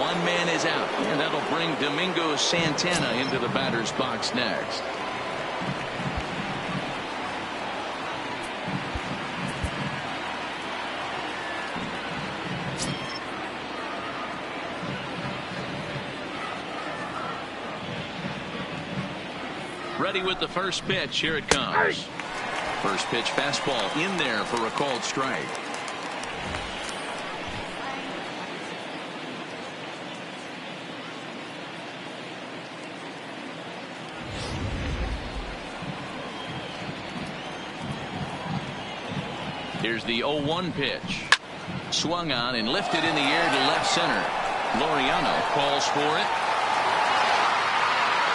One man is out, and that'll bring Domingo Santana into the batter's box next. Ready with the first pitch. Here it comes. First pitch fastball in there for a called strike. Here's the 0-1 pitch. Swung on and lifted in the air to left center. Laureano calls for it.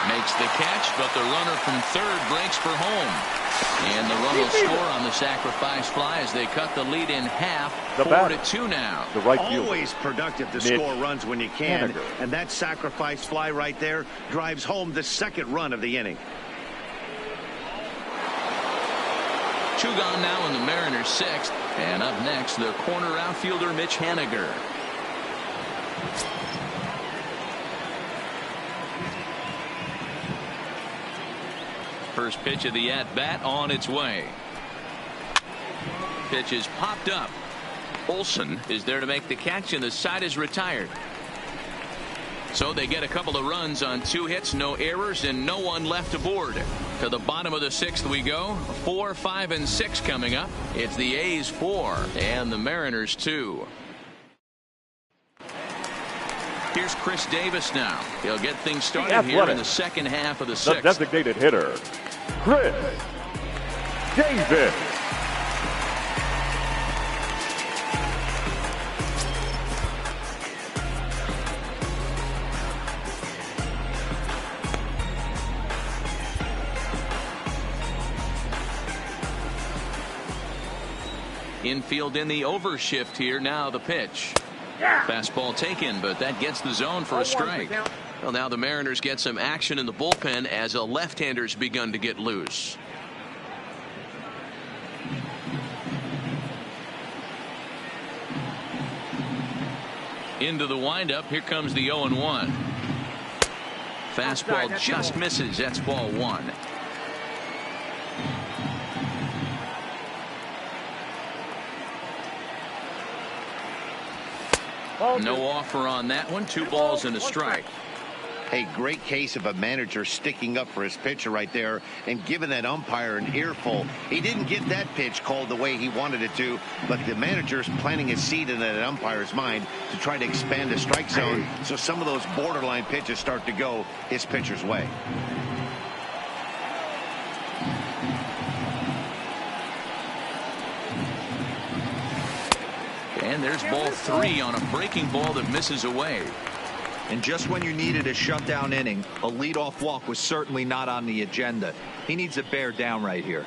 Makes the catch, but the runner from third breaks for home. And the run will score on the sacrifice fly as they cut the lead in half. 4-2 now. The right Always productive to score runs when you can. And that sacrifice fly right there drives home the second run of the inning. 2 gone now in the Mariners' sixth. And up next, the corner outfielder Mitch Haniger. First pitch of the at-bat on its way. Pitch is popped up. Olsen is there to make the catch, and the side is retired. So they get a couple of runs on 2 hits, no errors, and no one left aboard. To the bottom of the 6th we go. 4, 5, and 6 coming up. It's the A's 4 and the Mariners 2. Here's Chris Davis now. He'll get things started here in the second half of the 6th. The designated hitter, Chris Davis. Infield in the overshift here. Now the pitch. Fastball taken, but that gets the zone for a strike. Well, now the Mariners get some action in the bullpen as a left-hander's begun to get loose. Into the windup. Here comes the 0-1. Fastball just misses. That's ball 1. No offer on that one. 2 balls and a strike. A great case of a manager sticking up for his pitcher right there and giving that umpire an earful. He didn't get that pitch called the way he wanted it to, but the manager's planting a seed in that umpire's mind to try to expand the strike zone so some of those borderline pitches start to go his pitcher's way. And there's ball 3 on a breaking ball that misses away. And just when you needed a shutdown inning, a leadoff walk was certainly not on the agenda. He needs to bear down right here.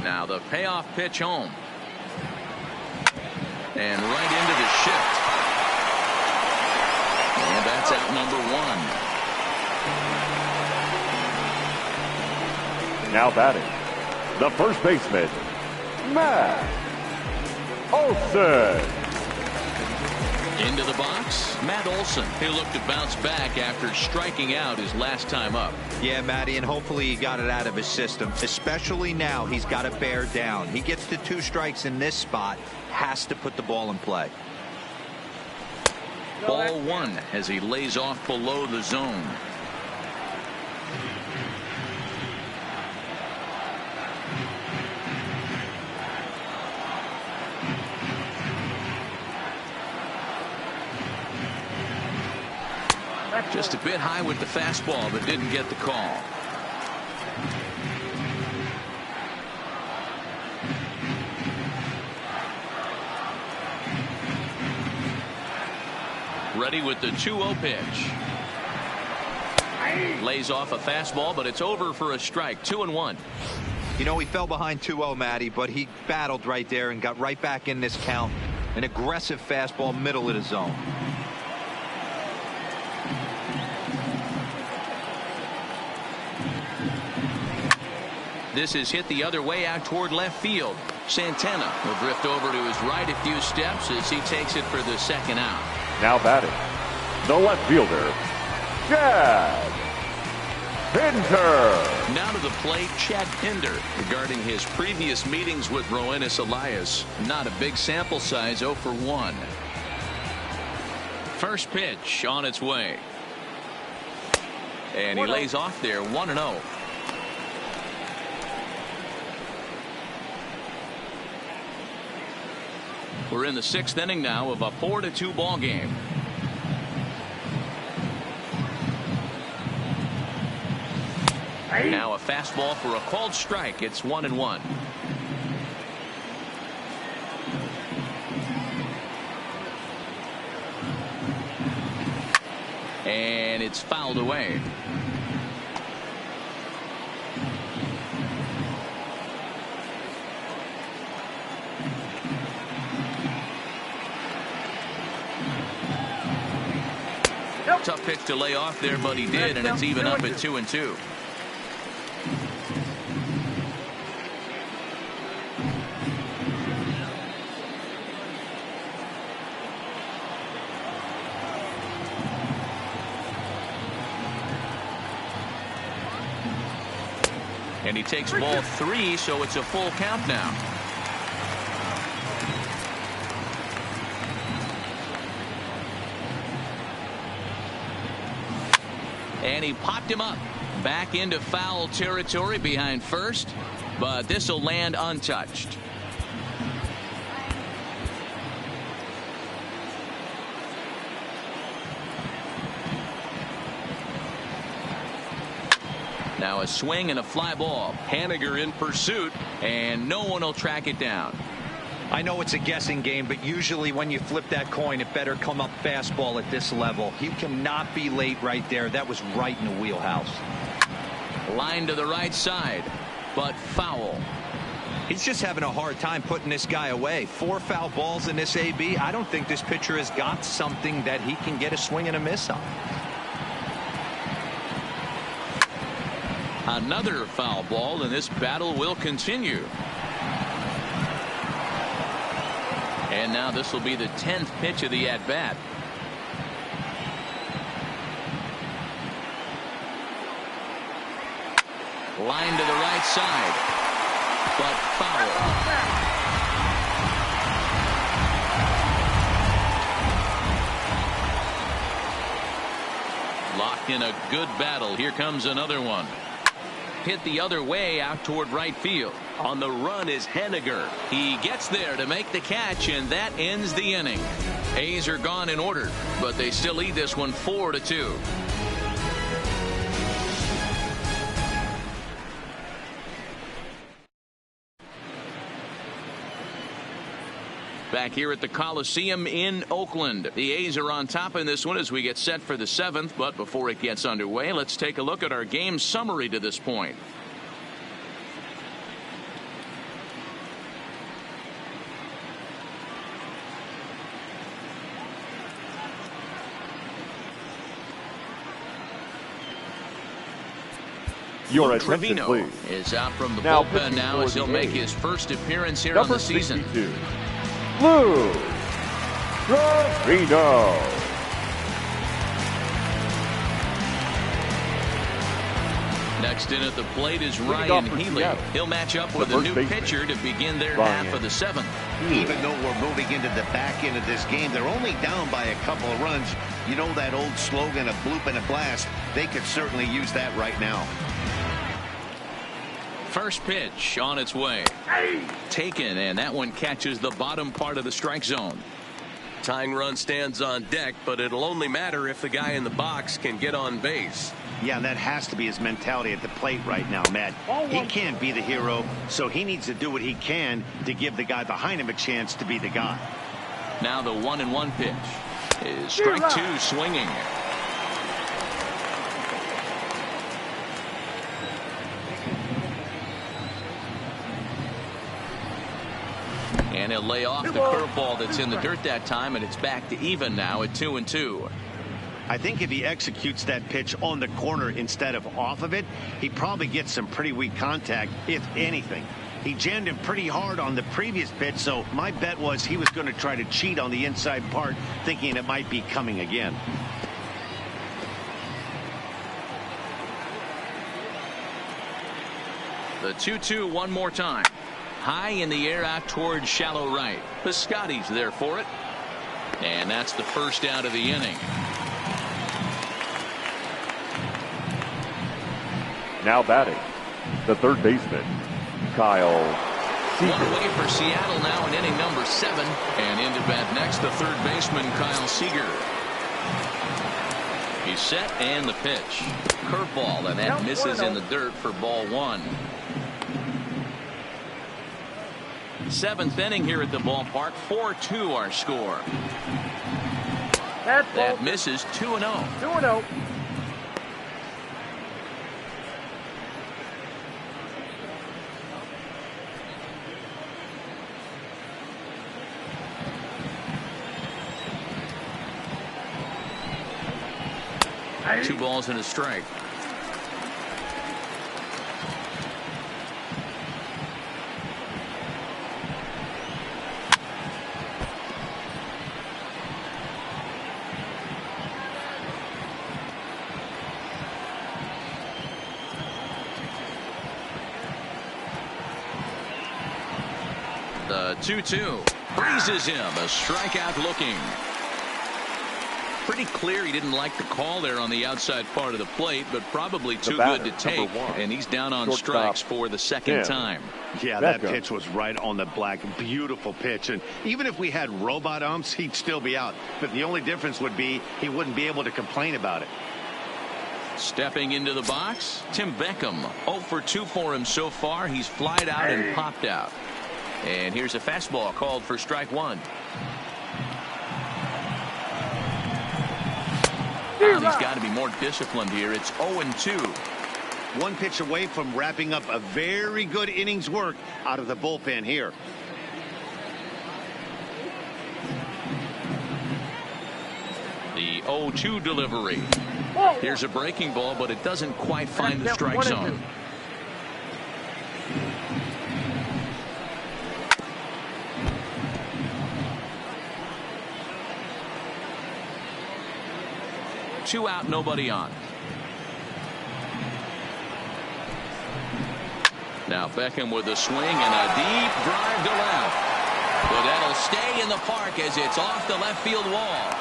Now the payoff pitch home. And right into the shift. And that's out number 1. Now batting, the first baseman, Matt Olson. Into the box, Matt Olson. He'll look to bounce back after striking out his last time up. Yeah, Matty, and hopefully he got it out of his system. Especially now, he's got to bear down. He gets to 2 strikes in this spot, has to put the ball in play. Ball 1 as he lays off below the zone. Just a bit high with the fastball, but didn't get the call. Ready with the 2-0 pitch. Lays off a fastball, but it's over for a strike. 2-1. You know, he fell behind 2-0, Matty, but he battled right there and got right back in this count. An aggressive fastball, middle of the zone. This is hit the other way out toward left field. Santana will drift over to his right a few steps as he takes it for the second out. Now batting, the left fielder, Chad Pinder. Now to the plate, Chad Pinder. Regarding his previous meetings with Roenis Elias, not a big sample size, 0 for 1. First pitch on its way. And he lays off there, 1-0. We're in the 6th inning now of a 4-2 ball game. Now a fastball for a called strike. It's 1-1. And it's fouled away. Tough pitch to lay off there, but he did, and it's even up at 2-2. And he takes ball 3, so it's a full count now. And he popped him up back into foul territory behind first, but this will land untouched. Now a swing and a fly ball. Haniger in pursuit, and no one will track it down. I know it's a guessing game, but usually when you flip that coin, it better come up fastball at this level. He cannot be late right there. That was right in the wheelhouse. Line to the right side, but foul. He's just having a hard time putting this guy away. 4 foul balls in this AB. I don't think this pitcher has got something that he can get a swing and a miss on. Another foul ball, and this battle will continue. And now this will be the 10th pitch of the at-bat. Line to the right side, but foul. Locked in a good battle. Here comes another one. Hit the other way out toward right field. On the run is Haniger. He gets there to make the catch, and that ends the inning. A's are gone in order, but they still lead this one 4-2. Back here at the Coliseum in Oakland, the A's are on top in this one as we get set for the 7th. But before it gets underway, let's take a look at our game summary to this point. Your attention, Trevino please. is out from the Now bullpen now as he'll make his first appearance here on Number the season. 62, Lou Trevino. Next in at the plate is Ryan Healy. He'll match up with a new pitcher to begin their half of the 7th. Even though we're moving into the back end of this game, they're only down by a couple of runs. You know that old slogan, a bloop and a blast. They could certainly use that right now. First pitch on its way. Taken, and that one catches the bottom part of the strike zone. Tying run stands on deck, but it'll only matter if the guy in the box can get on base. Yeah, that has to be his mentality at the plate right now, Matt. He can't be the hero, so he needs to do what he can to give the guy behind him a chance to be the guy. Now the 1-1 pitch is strike 2 swinging. And he'll lay off the curveball that's in the dirt that time, and it's back to even now at 2-2. I think if he executes that pitch on the corner instead of off of it, he probably gets some pretty weak contact, if anything. He jammed him pretty hard on the previous pitch, so my bet was he was going to try to cheat on the inside part, thinking it might be coming again. The 2-2 one more time. High in the air out towards shallow right. Piscotty's there for it. And that's the first out of the inning. Now batting, the third baseman, Kyle Seager. One away for Seattle now in inning number 7. And into bat next, the third baseman, Kyle Seager. He's set and the pitch. Curveball, and that misses in the dirt for ball 1. 7th inning here at the ballpark. 4-2 our score. That misses. 2-0. 2-0. Two balls and a strike. The 2-2 breezes him. A strikeout looking. Pretty clear he didn't like the call there on the outside part of the plate, but probably too good to take. And he's down on strikes for the second time. Yeah, that pitch was right on the black. Beautiful pitch. And even if we had robot umps, he'd still be out. But the only difference would be he wouldn't be able to complain about it. Stepping into the box, Tim Beckham. 0 for 2 for him so far. He's flied out and popped out. And here's a fastball called for strike 1. He's got to be more disciplined here. It's 0-2. One pitch away from wrapping up a very good innings work out of the bullpen here. The 0-2 delivery. Here's a breaking ball, but it doesn't quite find the strike zone. Two out, nobody on. Now Beckham with a swing and a deep drive to left. But that'll stay in the park as it's off the left field wall.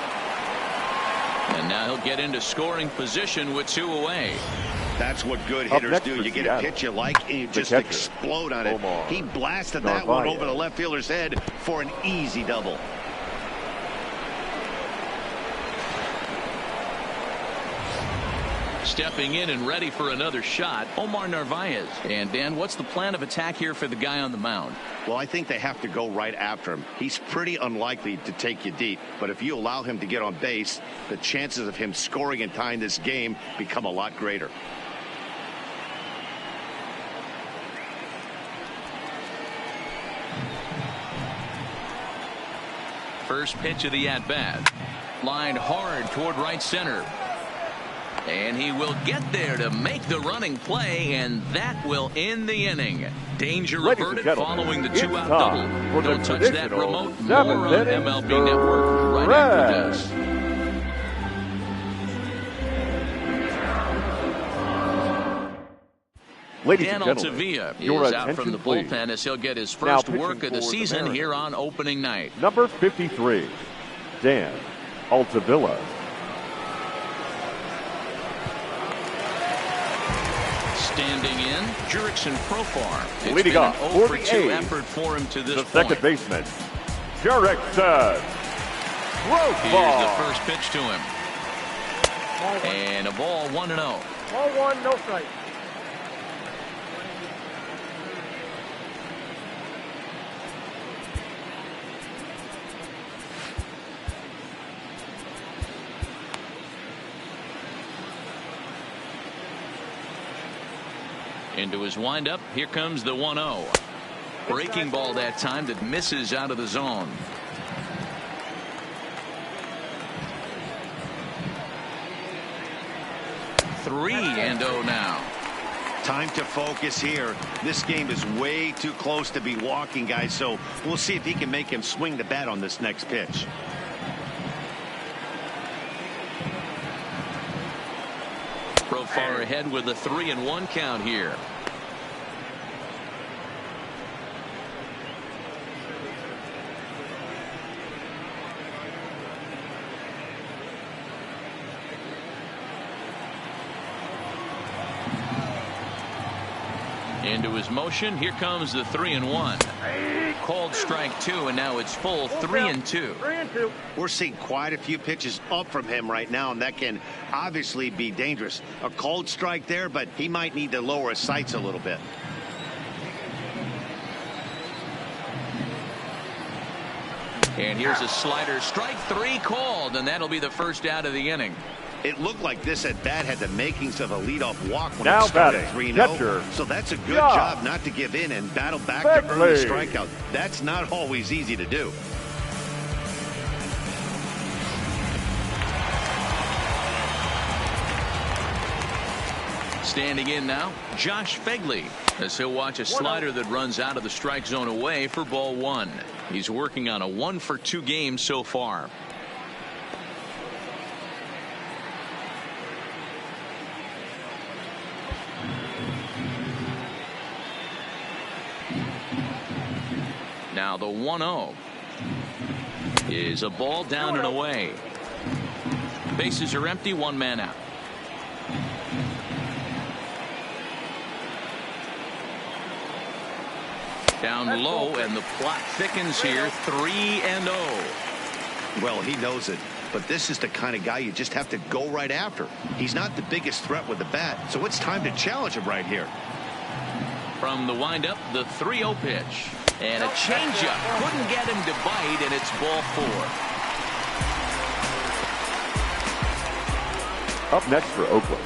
And now he'll get into scoring position with 2 away. That's what good hitters do. You get a pitch you like and you just explode on it. He blasted that one over the left fielder's head for an easy double. Stepping in and ready for another shot, Omar Narvaez. And Dan, what's the plan of attack here for the guy on the mound? Well, I think they have to go right after him. He's pretty unlikely to take you deep, but if you allow him to get on base, the chances of him scoring and tying this game become a lot greater. First pitch of the at-bat. Lined hard toward right center. And he will get there to make the running play, and that will end the inning. Danger averted following the 2-out double. Don't touch that remote. More on MLB Network right after this. Dan Altavilla is out from the bullpen as he'll get his first work of the season here on opening night. Number 53, Dan Altavilla. Standing in, Jurickson Profar. It's leading off, 0 for 2 effort for him to this the point. Second baseman, Jurickson Profar. Here's the first pitch to him. And a ball 1-0. Ball 1, no strike. Into his windup. Here comes the 1-0. Breaking ball that time that misses out of the zone. 3-0 now. Time to focus here. This game is way too close to be walking, guys, so we'll see if he can make him swing the bat on this next pitch. Pro far ahead with a 3-1 count here. Into his motion. Here comes the 3-1. Called strike 2, and now it's full 3-2. 3-2. We're seeing quite a few pitches up from him right now, and that can obviously be dangerous. A called strike there, but he might need to lower his sights a little bit. And here's a slider. Strike 3 called, and that'll be the first out of the inning. It looked like this at bat had the makings of a leadoff walk when Now it started batting, 3-0. catcher. So that's a good Yeah. job not to give in and battle back to Begley. earn the strikeout. That's not always easy to do. Standing in now, Josh Begley, as he'll watch a slider that runs out of the strike zone away for ball 1. He's working on a 1-for-2 game so far. Now the 1-0 is a ball down and away. Bases are empty, 1 man out. Down low, and the plot thickens here. 3-0. Well, he knows it, but this is the kind of guy you just have to go right after. He's not the biggest threat with the bat, so it's time to challenge him right here. From the windup, the 3-0 pitch. And a changeup. Couldn't get him to bite, and it's ball 4. Up next for Oakland,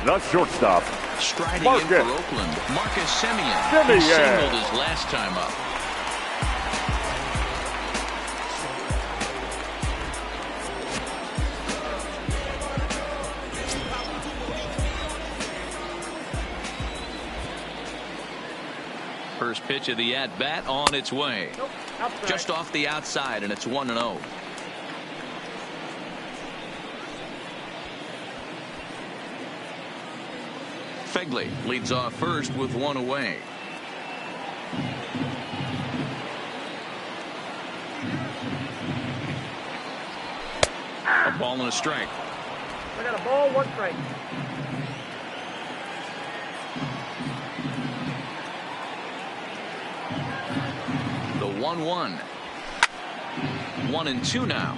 the shortstop, Striding Marcus. in for Oakland, Marcus Semien. Semien. He singled his last time up. First pitch of the at-bat on its way. Nope. Outside. Just off the outside, and it's 1-0. Begley leads off first with 1 away. A ball and a strike. I got a ball, 1 strike. The 1-1. 1-2 now.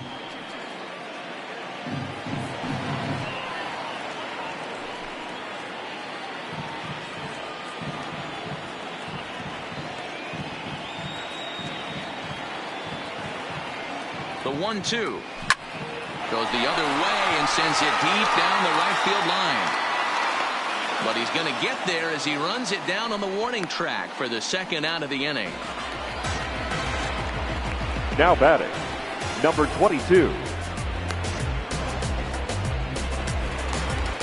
The 1-2 goes the other way and sends it deep down the right field line. But he's going to get there as he runs it down on the warning track for the second out of the inning. now batting, number 22.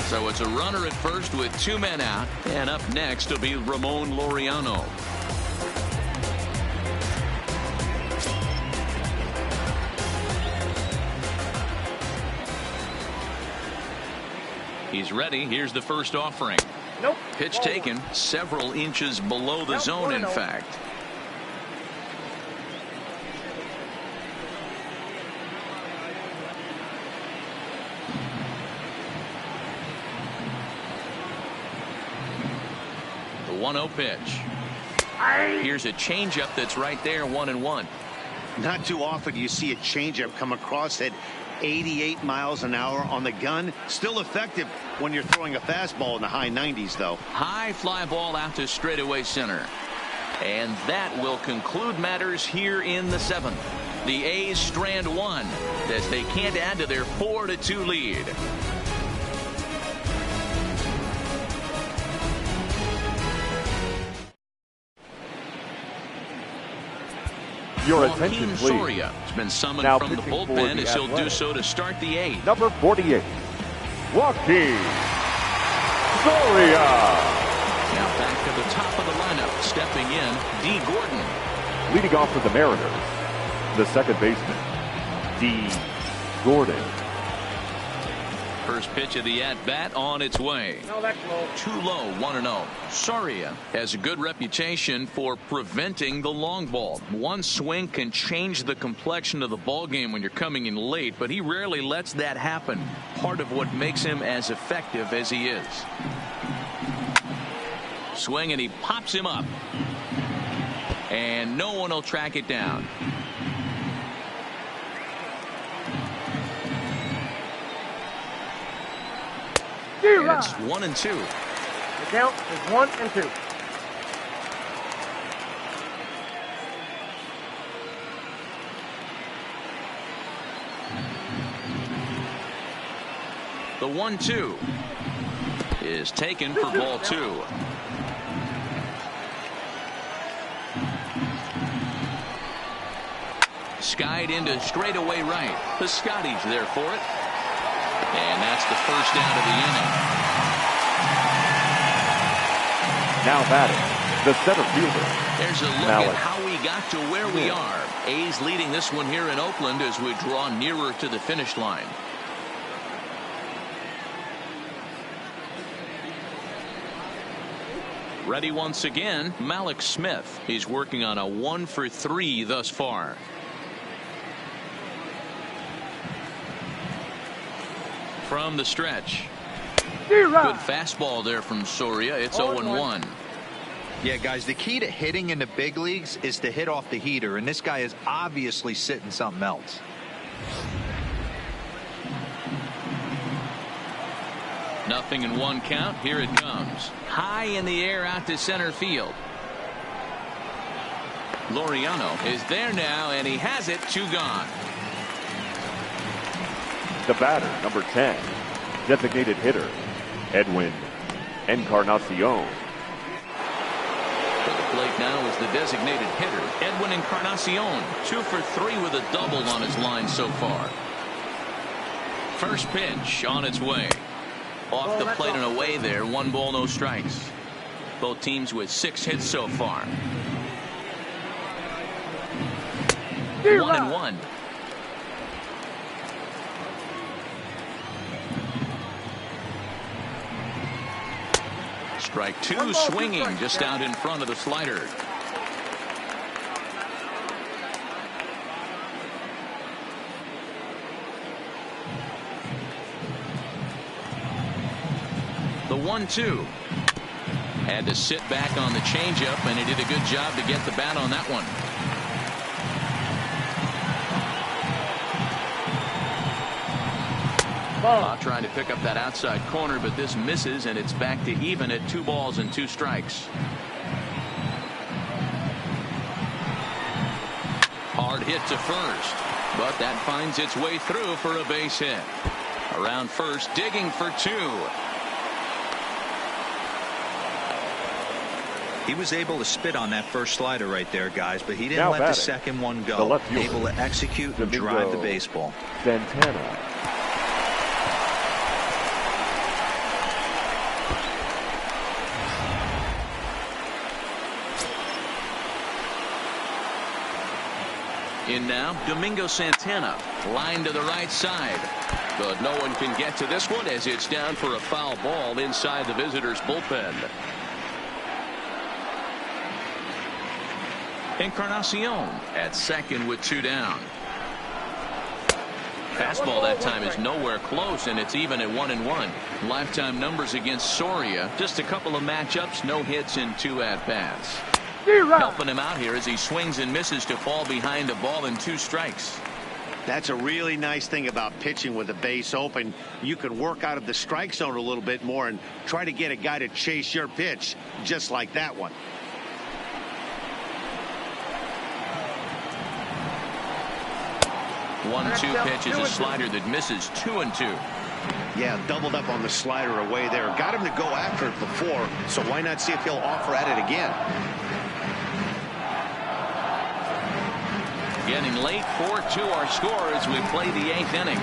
So it's a runner at first with 2 men out, and up next will be Ramon Laureano. He's ready. Here's the first offering. Nope. Pitch Ball taken several inches below the zone, in fact. The 1-0 pitch. Here's a changeup that's right there, 1-1. Not too often you see a changeup come across at 88 miles an hour on the gun. Still effective when you're throwing a fastball in the high 90s, though. High fly ball out to straightaway center. And that will conclude matters here in the 7th. The A's strand 1 as they can't add to their 4-2 lead. Your Joaquin attention, please. Soria has been summoned Now from the pitching for bullpen the as he'll do Athletics. so to start the 8th. Number 48, Joaquin Soria. Now back to the top of the lineup. Stepping in, D. Gordon. Leading off for the Mariners, the second baseman, D. Gordon. First pitch of the at-bat on its way. No, that's low. Too low, 1-0. Soria has a good reputation for preventing the long ball. One swing can change the complexion of the ball game when you're coming in late, but he rarely lets that happen. Part of what makes him as effective as he is. Swing, and he pops him up. And no one will track it down. And it's 1-2. The count is 1-2. The 1-2 is taken for ball 2. Skied into straightaway right. Piscotty's there for it. And that's the first out of the inning. Now batting, the center fielder. There's a look at how we got to where we are. A's leading this one here in Oakland as we draw nearer to the finish line. Ready once again, Malik Smith. He's working on a 1-for-3 thus far. From the stretch. Good fastball there from Soria. It's 0-1. Yeah, guys, the key to hitting in the big leagues is to hit off the heater, and this guy is obviously sitting something else. Nothing in one count. Here it comes. High in the air out to center field. Laureano is there now, and he has it. 2 gone. The batter, number 10, designated hitter, Edwin Encarnacion. At the plate now is the designated hitter, Edwin Encarnacion. 2 for 3 with a double on his line so far. First pitch on its way. Off the plate and away there. 1 ball, no strikes. Both teams with 6 hits so far. 1-1. Strike 2, swinging just out in front of the slider. The 1-2. Had to sit back on the changeup, and he did a good job to get the bat on that one. Trying to pick up that outside corner, but this misses, and it's back to even at 2 balls and 2 strikes. Hard hit to first, but that finds its way through for a base hit. Around first, digging for 2. He was able to spit on that first slider right there, guys, but he didn't let the second one go. Able to execute and drive the baseball. Santana. In now, Domingo Santana. Line to the right side. But no one can get to this one as it's down for a foul ball inside the visitors' bullpen. Encarnacion at second with 2 down. Fastball that time is nowhere close, and it's even at 1-1. Lifetime numbers against Soria. Just a couple of matchups, no hits in 2 at-bats. Helping him out here as he swings and misses to fall behind a ball and 2 strikes. That's a really nice thing about pitching with the base open. You can work out of the strike zone a little bit more and try to get a guy to chase your pitch, just like that one. One-two pitch is a slider that misses. 2-2. Yeah, doubled up on the slider away there. Got him to go after it before, so why not see if he'll offer at it again? Getting late, 4-2 our score as we play the 8th inning.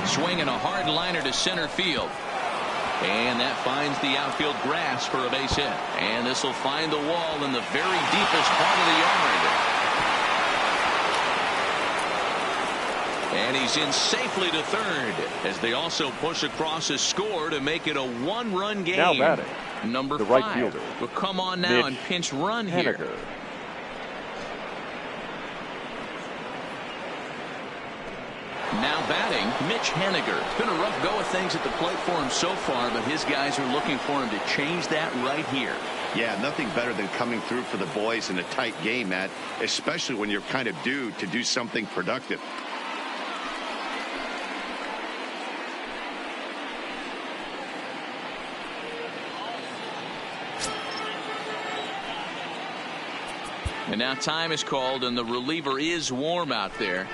Swinging a hard liner to center field. And that finds the outfield grass for a base hit. And this will find the wall in the very deepest part of the yard. And he's in safely to third as they also push across a score to make it a one-run game. Now batting, number the 5 right fielder will come on now and pinch run here. Now batting, Mitch Haniger. It's been a rough go of things at the plate for him so far, but his guys are looking for him to change that right here. Yeah, nothing better than coming through for the boys in a tight game, Matt, especially when you're kind of due to do something productive. And now time is called, and the reliever is warm out there.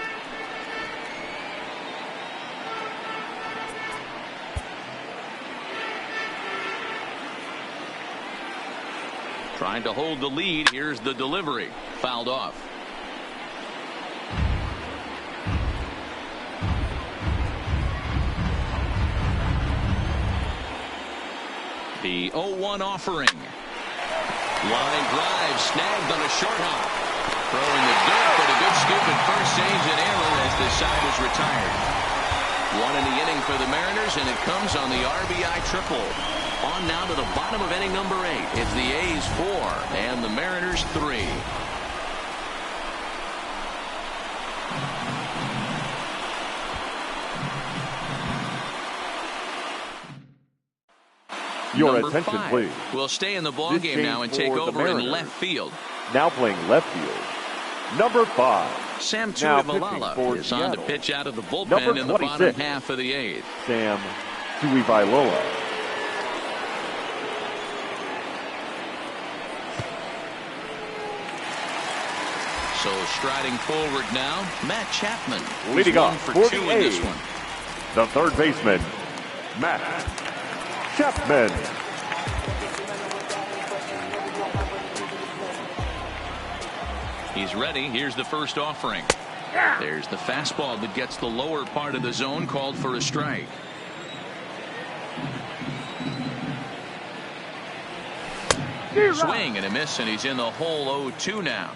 Trying to hold the lead. Here's the delivery. Fouled off. The 0-1 offering. Line drive snagged on a short hop. Throwing the dirt, but a good scoop at first, saves an error as the side is retired. One in the inning for the Mariners, and it comes on the RBI triple. On now to the bottom of inning number 8. It's the A's 4 and the Mariners 3. Your Number attention, 5 please. will stay in the ball game now and take over in left field. Now playing left field, number 5. Sam Now Tuivailala is on to Seattle. pitch out of the bullpen Number in the bottom 26. half of the 8th. Sam Tuivailala. So striding forward now, Matt Chapman. He's Leading 1 off for for 2 the in this A's, one. the third baseman, Matt Chapman. He's ready. Here's the first offering. There's the fastball that gets the lower part of the zone, called for a strike. Swing and a miss, and he's in the hole 0-2 now.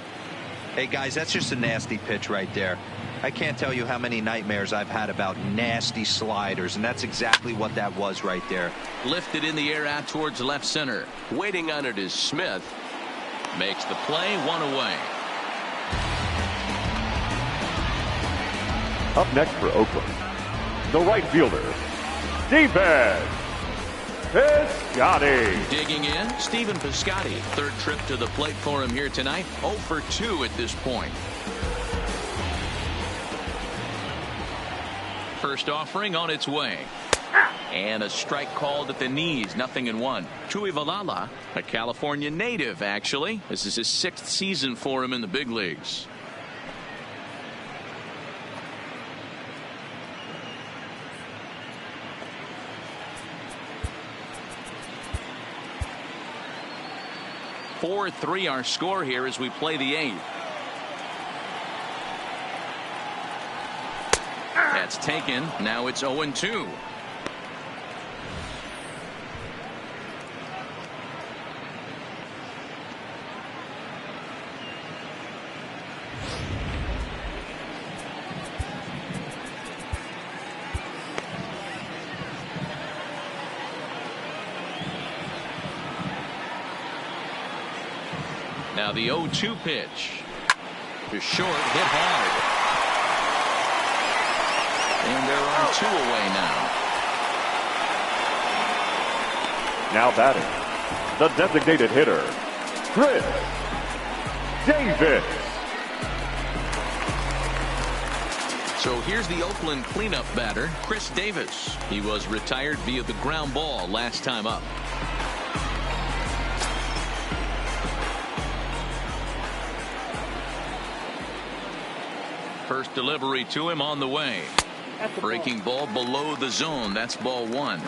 Hey guys, that's just a nasty pitch right there. I can't tell you how many nightmares I've had about nasty sliders, and that's exactly what that was right there. Lifted in the air out towards left center. Waiting on it is Smith. Makes the play, 1 away. Up next for Oakland, the right fielder, Stephen Piscotty. Digging in, Stephen Piscotty. Third trip to the plate for him here tonight. 0 for 2 at this point. First offering on its way. And a strike called at the knees. 0-1. Tuivailala, a California native, actually. This is his 6th season for him in the big leagues. (4-3) our score here as we play the 8th. That's taken. Now it's 0-2. Now the 0-2 pitch. To short, hit hard. And they're on 2 away now. Now batting, the designated hitter, Chris Davis. So here's the Oakland cleanup batter, Chris Davis. He was retired via the ground ball last time up. First delivery to him on the way. Breaking ball below the zone. That's ball 1.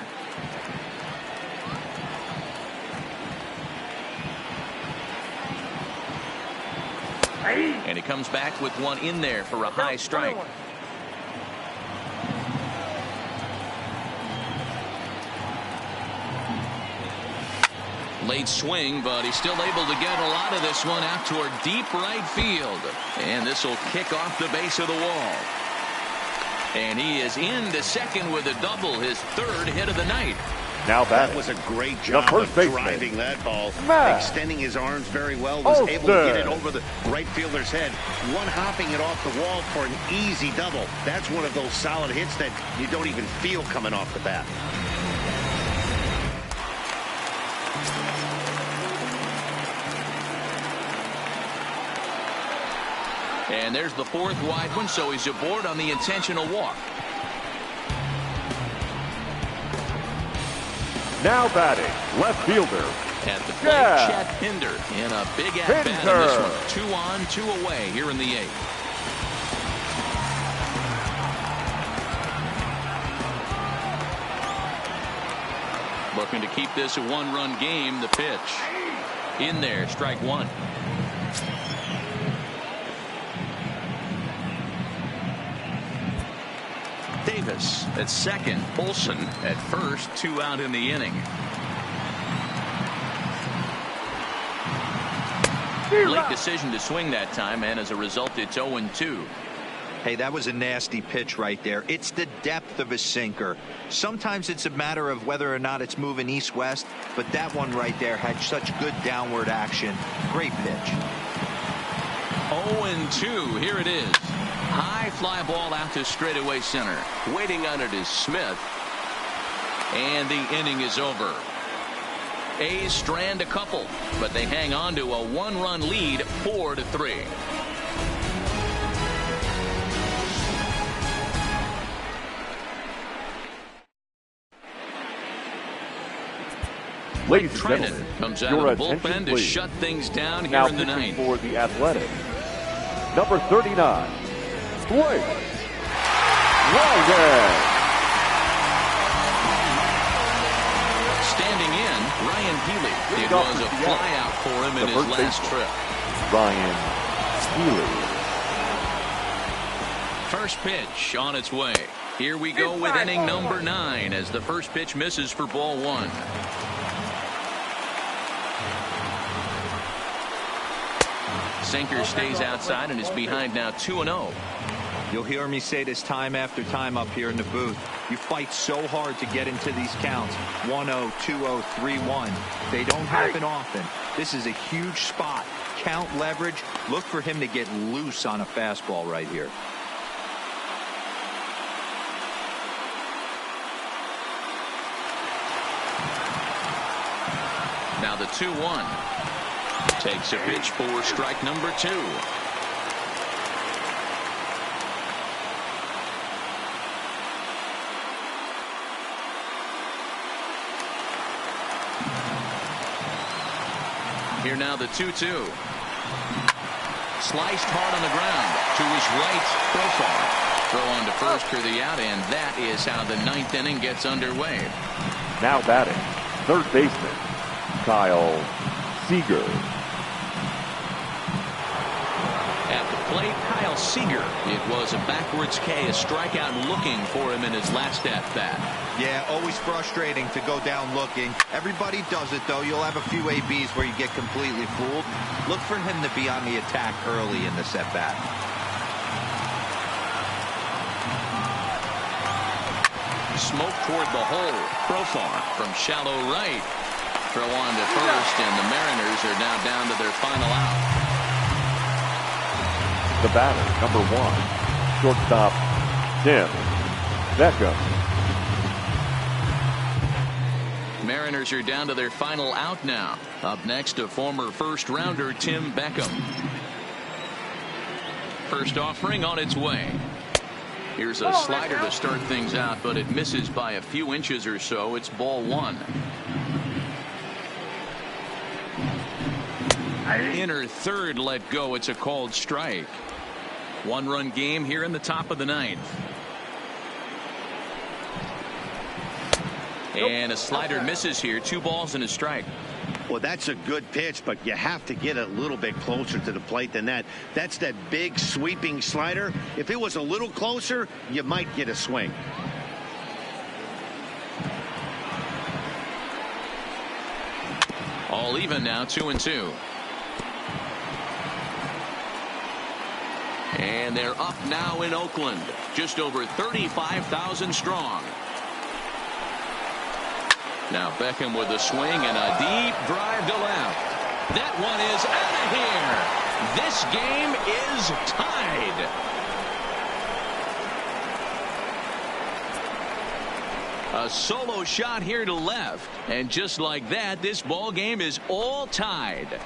And he comes back with one in there for a high strike. late swing, but he's still able to get a lot of this one out toward deep right field. And this will kick off the base of the wall. And he is into second with a double, his third hit of the night. Now that was a great job of driving that ball, extending his arms very well, was able to get it over the right fielder's head, one-hopping it off the wall for an easy double. That's one of those solid hits that you don't even feel coming off the bat. And there's the fourth wide one, so he's aboard on the intentional walk. Now batting, left fielder. At the plate, Chet Pinder in a big at-bat in this one. 2 on, 2 away here in the 8th. Looking to keep this a one-run game. The pitch in there, strike one. Davis at second, Olsen at first, 2 out in the inning. Late decision to swing that time, and as a result, it's 0-2. Hey, that was a nasty pitch right there. It's the depth of a sinker. Sometimes it's a matter of whether or not it's moving east-west, but that one right there had such good downward action. Great pitch. 0-2. Here it is. High fly ball out to straightaway center. Waiting on it is Smith. And the inning is over. A's strand a couple, but they hang on to a 1-run lead, 4-3. Ladies and gentlemen, comes out of the bullpen to shut things down here in the 9th. For the Athletics, number 39, Blake Ryan. Standing in, Ryan Healy. It was a flyout for him in his last trip. Ryan Healy. First pitch on its way. Here we go with inning number 9 as the first pitch misses for ball 1. Sinker stays outside and is behind now 2-0. You'll hear me say this time after time up here in the booth. You fight so hard to get into these counts. 1-0, 2-0, 3-1. They don't happen often. This is a huge spot. Count leverage. Look for him to get loose on a fastball right here. Now the 2-1. Takes a pitch for strike number 2. Here now the 2-2. Sliced hard on the ground to his right, profile. Throw on to first for the out, and that is how the 9th inning gets underway. Now batting, third baseman, Kyle Seager. At the plate, Kyle Seager. It was a backwards K, a strikeout looking for him in his last at-bat. Yeah, always frustrating to go down looking. Everybody does it, though. You'll have a few ABs where you get completely fooled. Look for him to be on the attack early in this at-bat. Smoke toward the hole. Profar from shallow right. Throw on to first, and the Mariners are now down to their final out. The batter, number 1, shortstop Tim Beckham. Mariners are down to their final out now. Up next, a former first-rounder, Tim Beckham. First offering on its way. Here's a slider to start things out, but it misses by a few inches or so. It's ball 1. Inner third let go. It's a called strike. 1-run game here in the top of the 9th. And a slider misses here. 2 balls and a strike. Well, that's a good pitch, but you have to get a little bit closer to the plate than that. That's that big sweeping slider. If it was a little closer, you might get a swing. All even now, 2-2. And they're up now in Oakland, just over 35,000 strong. Now Beckham with a swing and a deep drive to left. That one is out of here. This game is tied. A solo shot here to left, and just like that, this ball game is all tied.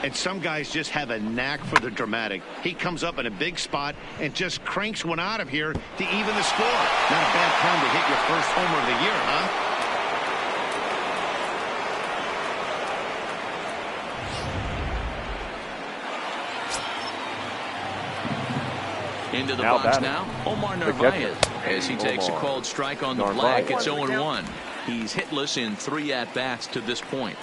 And some guys just have a knack for the dramatic. He comes up in a big spot and just cranks one out of here to even the score. Not a bad time to hit your first homer of the year, huh? Into the box now, Omar Narvaez, as he takes a called strike on the black. It's 0-1. He's hitless in 3 at-bats to this point.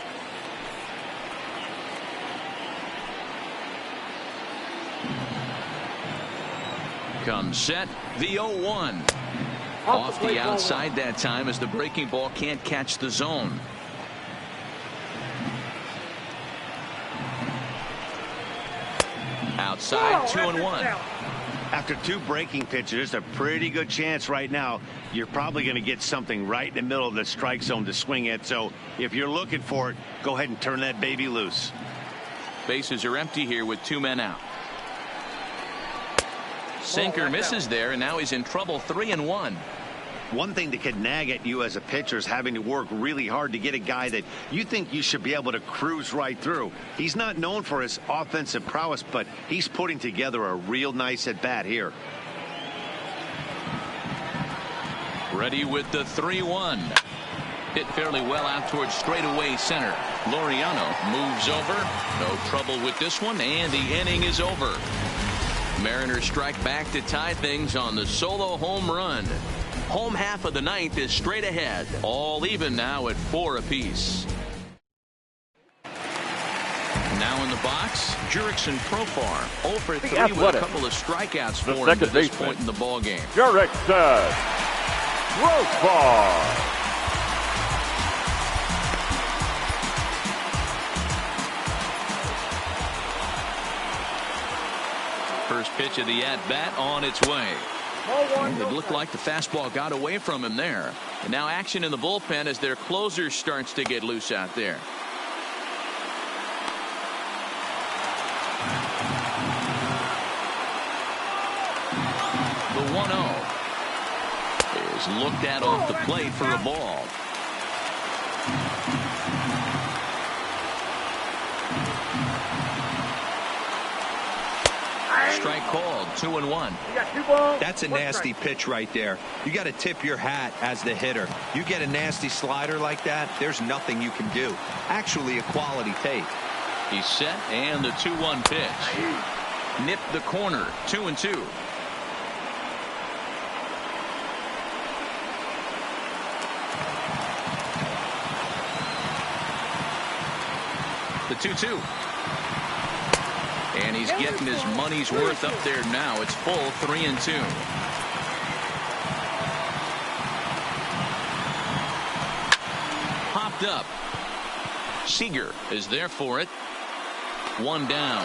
Comes set, the 0-1. Off the outside that time as the breaking ball can't catch the zone. Outside, 2-1. After 2 breaking pitches, there's a pretty good chance right now you're probably going to get something right in the middle of the strike zone to swing at. So if you're looking for it, go ahead and turn that baby loose. Bases are empty here with 2 men out. Sinker misses there, and now he's in trouble. 3-1. One thing that could nag at you as a pitcher is having to work really hard to get a guy that you think you should be able to cruise right through. He's not known for his offensive prowess, but he's putting together a real nice at bat here. Ready with the 3-1. Hit fairly well out towards straightaway center. Laureano moves over. No trouble with this one, and the inning is over. Mariners strike back to tie things on the solo home run. Home half of the 9th is straight ahead. All even now at 4 apiece. Now in the box, Jurickson Profar 0 for 3 with a couple of strikeouts for him at this point in the ball game. Jurickson Profar. First pitch of the at-bat on its way. It looked like the fastball got away from him there. And now action in the bullpen as their closer starts to get loose out there. The 1-0 is looked at off the plate for a ball. Strike called, 2-1. That's a nasty pitch right there. You got to tip your hat as the hitter. You get a nasty slider like that, there's nothing you can do. Actually a quality take. He's set, and the 2-1 pitch. Nipped the corner, 2-2. The 2-2. And he's getting his money's worth up there now. It's full 3-2. Popped up. Seager is there for it. 1 down.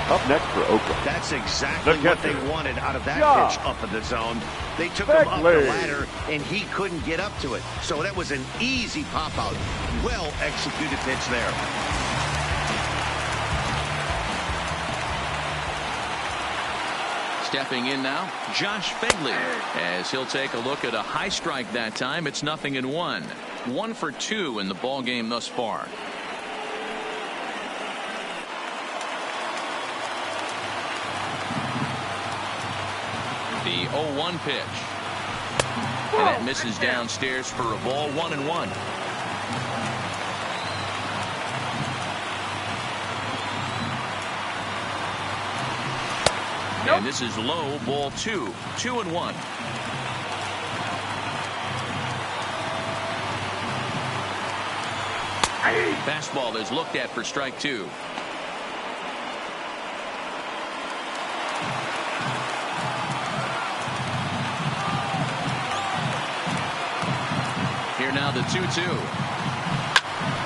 Up next for Oakland. That's exactly what they wanted out of that pitch up in the zone. They took him up the ladder, and he couldn't get up to it. So that was an easy pop-out. Well-executed pitch there. Stepping in now, Josh Phegley, as he'll take a look at a high strike that time. It's 0-1. 1 for 2 in the ball game thus far. The 0-1 pitch. And that misses downstairs for a ball. 1-1. And this is low, ball 2. 2-1. Fastball is looked at for strike 2. Here now the 2-2.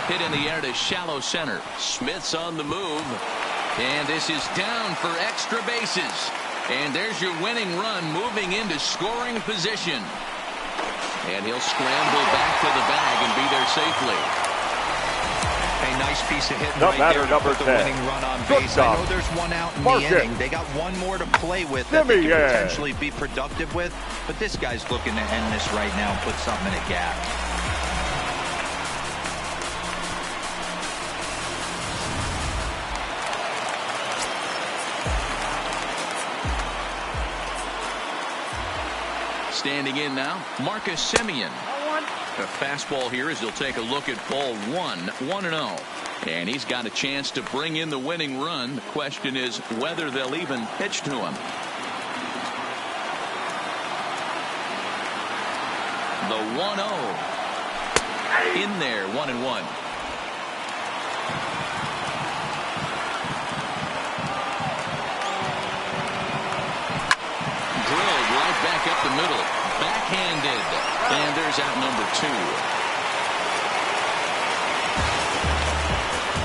Hit in the air to shallow center. Smith's on the move. And this is down for extra bases. And there's your winning run moving into scoring position. And he'll scramble back to the bag and be there safely. A nice piece of hitting No right matter, there to number put the 10. winning run on Good base. job. I know there's one out in Mark the it. inning. They got one more to play with that they Gimme, can yeah. potentially be productive with. But this guy's looking to end this right now and put something in a gap. Standing in now, Marcus Semien. A fastball here as he'll take a look at ball 1-0. And he's got a chance to bring in the winning run. The question is whether they'll even pitch to him. The 1-0. In there, 1-1. Drilled right back up the middle. Backhanded. And there's out number 2.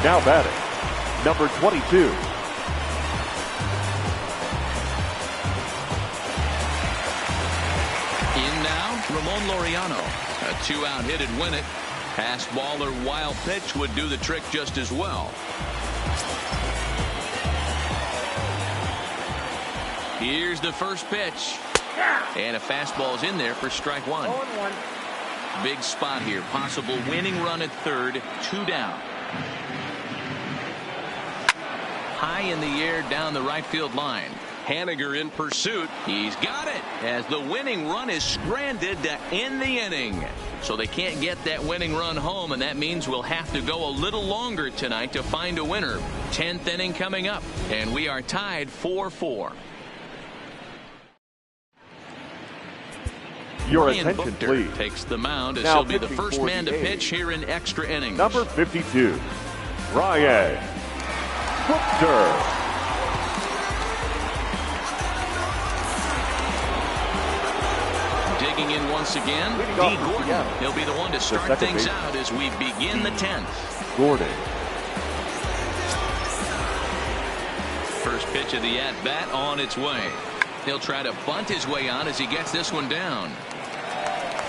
Now batting, number 22. In now, Ramon Laureano. A 2-out hit and win it. Pass ball or wild pitch would do the trick just as well. Here's the first pitch. And a fastball's in there for strike 1. Big spot here. Possible winning run at third. 2 down. High in the air down the right field line. Haniger in pursuit. He's got it as the winning run is stranded to end the inning. So they can't get that winning run home, and that means we'll have to go a little longer tonight to find a winner. 10th inning coming up, and we are tied 4-4. Your Ryan attention, Buchter please. takes the mound as Now he'll be the pitching first for man to the A's. pitch here in extra innings. Number 52, Ryan Buchter. Digging in once again, Leading D. off for Gordon. Seattle. He'll be the one to start second things baseman. out as we begin the 10th. Gordon. First pitch of the at-bat on its way. He'll try to bunt his way on as he gets this one down.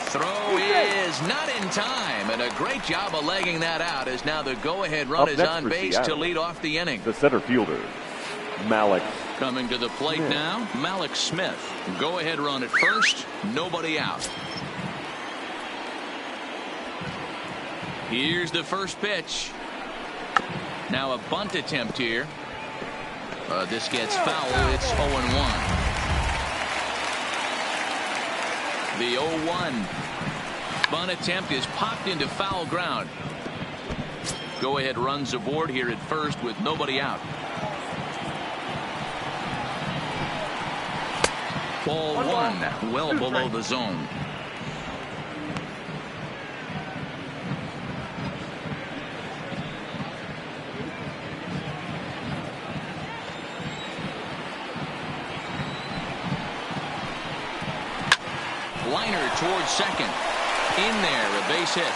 Throw is not in time, and a great job of legging that out as now the go-ahead run Up is next on for base Seattle. to lead off the inning. The center fielder, Malik. Coming to the plate Smith. now, Malik Smith. Go-ahead run at first, nobody out. Here's the first pitch. Now a bunt attempt here. This gets foul. It's 0-1. The 0-1 bunt attempt is popped into foul ground. Go ahead runs aboard here at first with nobody out. Ball 1 well below the zone. Liner towards second. In there, a base hit.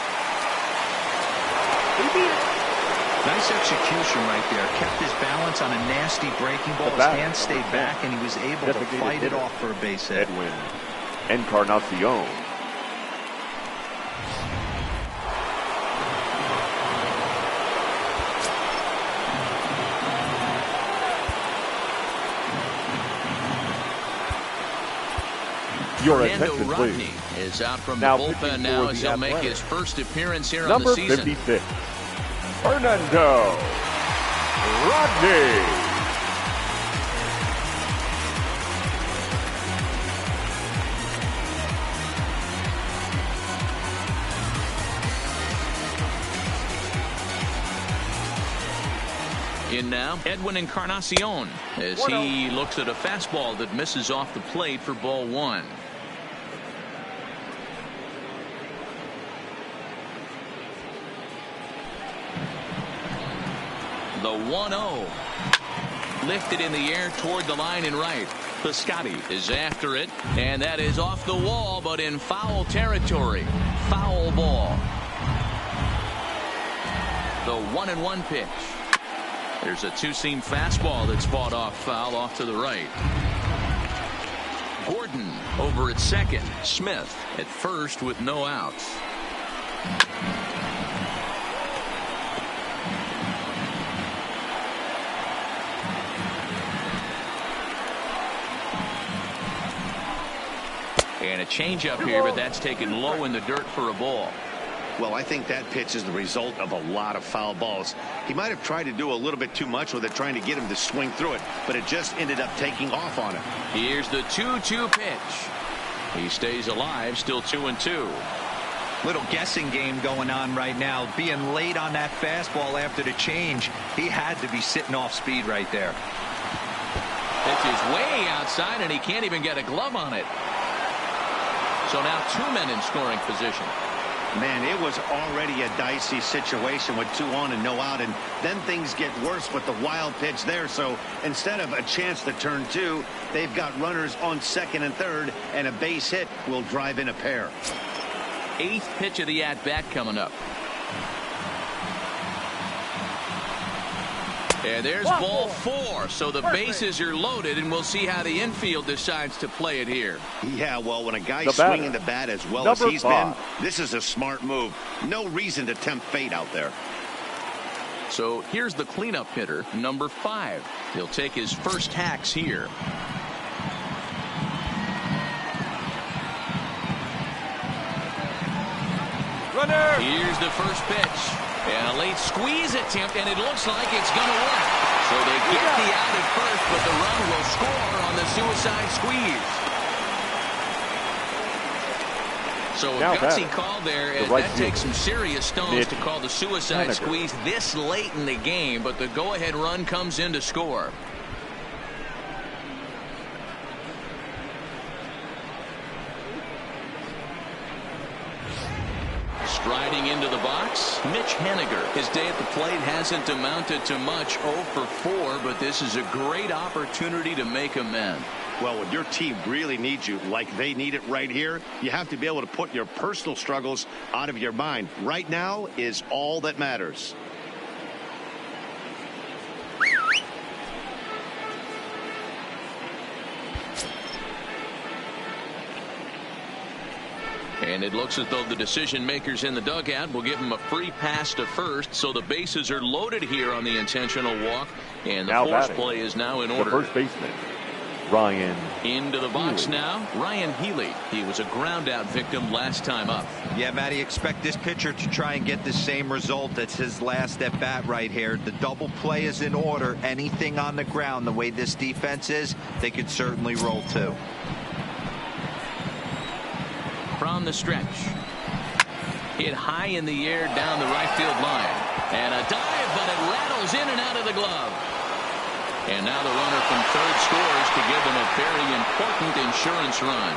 Nice execution right there. Kept his balance on a nasty breaking ball. His hands stayed back, and he was able to Designated fight it hitter. off for a base hit. Edwin Encarnacion. Your Fernando attention, Rodney please. is out from Now the pitching bullpen for now the as he'll make Athletics. his first appearance here on Number the season. 56, Fernando Rodney. In now, Edwin Encarnacion as he looks at a fastball that misses off the plate for ball 1. The 1-0. Lifted in the air toward the line and right. Piscotty is after it, and that is off the wall, but in foul territory. Foul ball. The 1-1 pitch. There's a two-seam fastball that's fought off foul off to the right. Gordon over at second. Smith at first with no outs. And a changeup here, but that's taken low in the dirt for a ball. Well, I think that pitch is the result of a lot of foul balls. He might have tried to do a little bit too much with it, trying to get him to swing through it, but it just ended up taking off on him. Here's the 2-2 pitch. He stays alive, still 2-2. Little guessing game going on right now. Being late on that fastball after the change, he had to be sitting off speed right there. Pitch is way outside, and he can't even get a glove on it. So now two men in scoring position. Man, it was already a dicey situation with 2 on and no out, and then things get worse with the wild pitch there. So instead of a chance to turn 2, they've got runners on second and third, and a base hit will drive in a pair. 8th pitch of the at-bat coming up. And there's ball 4, so the bases are loaded, and we'll see how the infield decides to play it here. Yeah, well, when a guy's swinging the bat as well as he's been, this is a smart move. No reason to tempt fate out there. So here's the cleanup hitter, number 5. He'll take his first hacks here. Runner! Here's the first pitch. And a late squeeze attempt, and it looks like it's going to work. So they get the out at first, but the run will score on the suicide squeeze. So a gutsy call there, and that takes some serious stones to call the suicide squeeze this late in the game, but the go-ahead run comes in to score. Striding into the box, Mitch Haniger. His day at the plate hasn't amounted to much, 0 for 4, but this is a great opportunity to make amends. Well, when your team really needs you, like they need it right here, you have to be able to put your personal struggles out of your mind. Right now is all that matters. And it looks as though the decision makers in the dugout will give him a free pass to first, so the bases are loaded here on the intentional walk, and the force play is now in order. The first baseman, Ryan. Into the box now, Ryan Healy. He was a ground-out victim last time up. Yeah, Matty, expect this pitcher to try and get the same result as his last at-bat right here. The double play is in order. Anything on the ground, the way this defense is, they could certainly roll too. From the stretch. Hit high in the air down the right field line. And a dive, but it rattles in and out of the glove. And now the runner from third scores to give them a very important insurance run.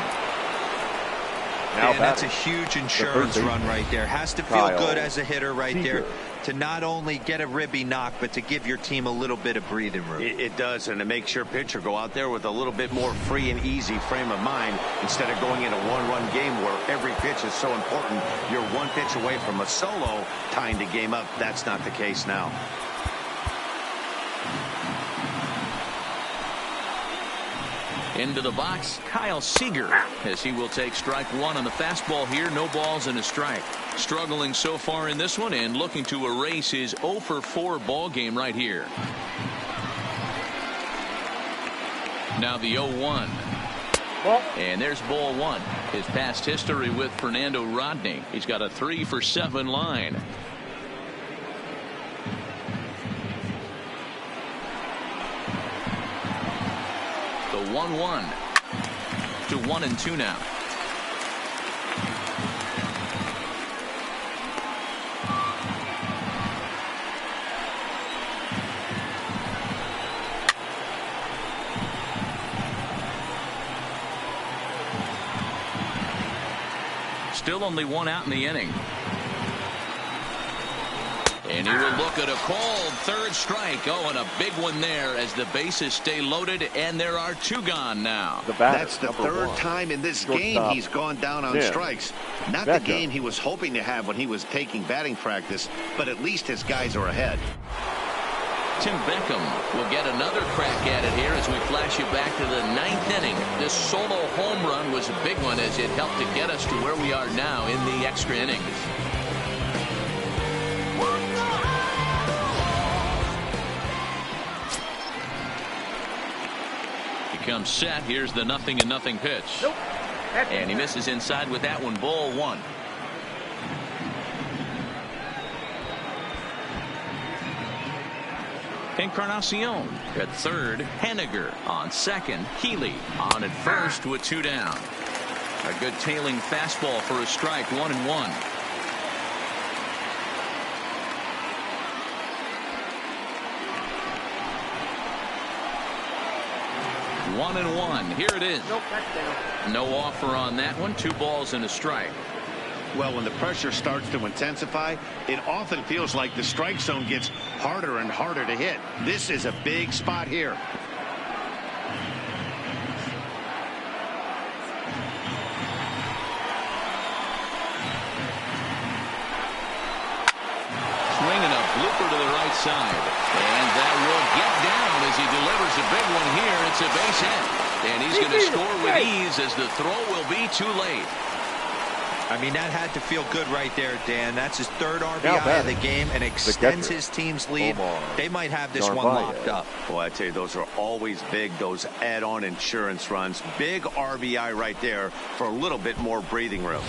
And that's a huge insurance run right there. Has to feel good as a hitter right there to not only get a ribby knock, but to give your team a little bit of breathing room. It does, and it makes your pitcher go out there with a little bit more free and easy frame of mind instead of going in a one-run game where every pitch is so important. You're one pitch away from a solo tying the game up. That's not the case now. Into the box, Kyle Seager, as he will take strike 1 on the fastball here. No balls and a strike. Struggling so far in this one and looking to erase his 0 for 4 ball game right here. Now the 0-1. And there's ball 1. His past history with Fernando Rodney. He's got a 3 for 7 line. The 1-1 to 1-2 now. Still only 1 out in the inning. And he will look at a called third strike. Oh, and a big one there as the bases stay loaded, and there are 2 gone now. That's the third time in this game he's gone down on strikes. Not the game he was hoping to have when he was taking batting practice, but at least his guys are ahead. Tim Beckham will get another crack at it here as we flash you back to the 9th inning. This solo home run was a big one as it helped to get us to where we are now in the extra innings. Comes set. Here's the 0-0 pitch. Nope. And he misses inside with that one. Ball 1. Encarnacion at third. Henniger on second. Healy on at first with 2 down. A good tailing fastball for a strike. 1-1. One and one. Here it is. Nope, that's down. No offer on that one. 2 balls and a strike. Well, when the pressure starts to intensify, it often feels like the strike zone gets harder and harder to hit. This is a big spot here. Swinging a blooper to the right side. And that will get down as he delivers a big one here. It's a base hit. And he's going to score with ease as the throw will be too late. I mean, that had to feel good right there, Dan. That's his 3rd RBI of the game and extends his team's lead. They might have this one locked up. Boy, I tell you, those are always big, those add-on insurance runs. Big RBI right there for a little bit more breathing room.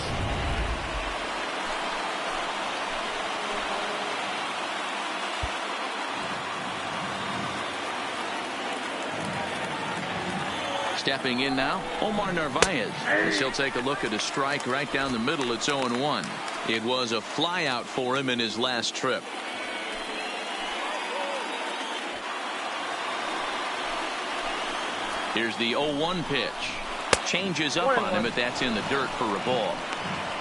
Stepping in now, Omar Narvaez. As he'll take a look at a strike right down the middle. It's 0-1. It was a flyout for him in his last trip. Here's the 0-1 pitch. Changes up on him, but that's in the dirt for a ball.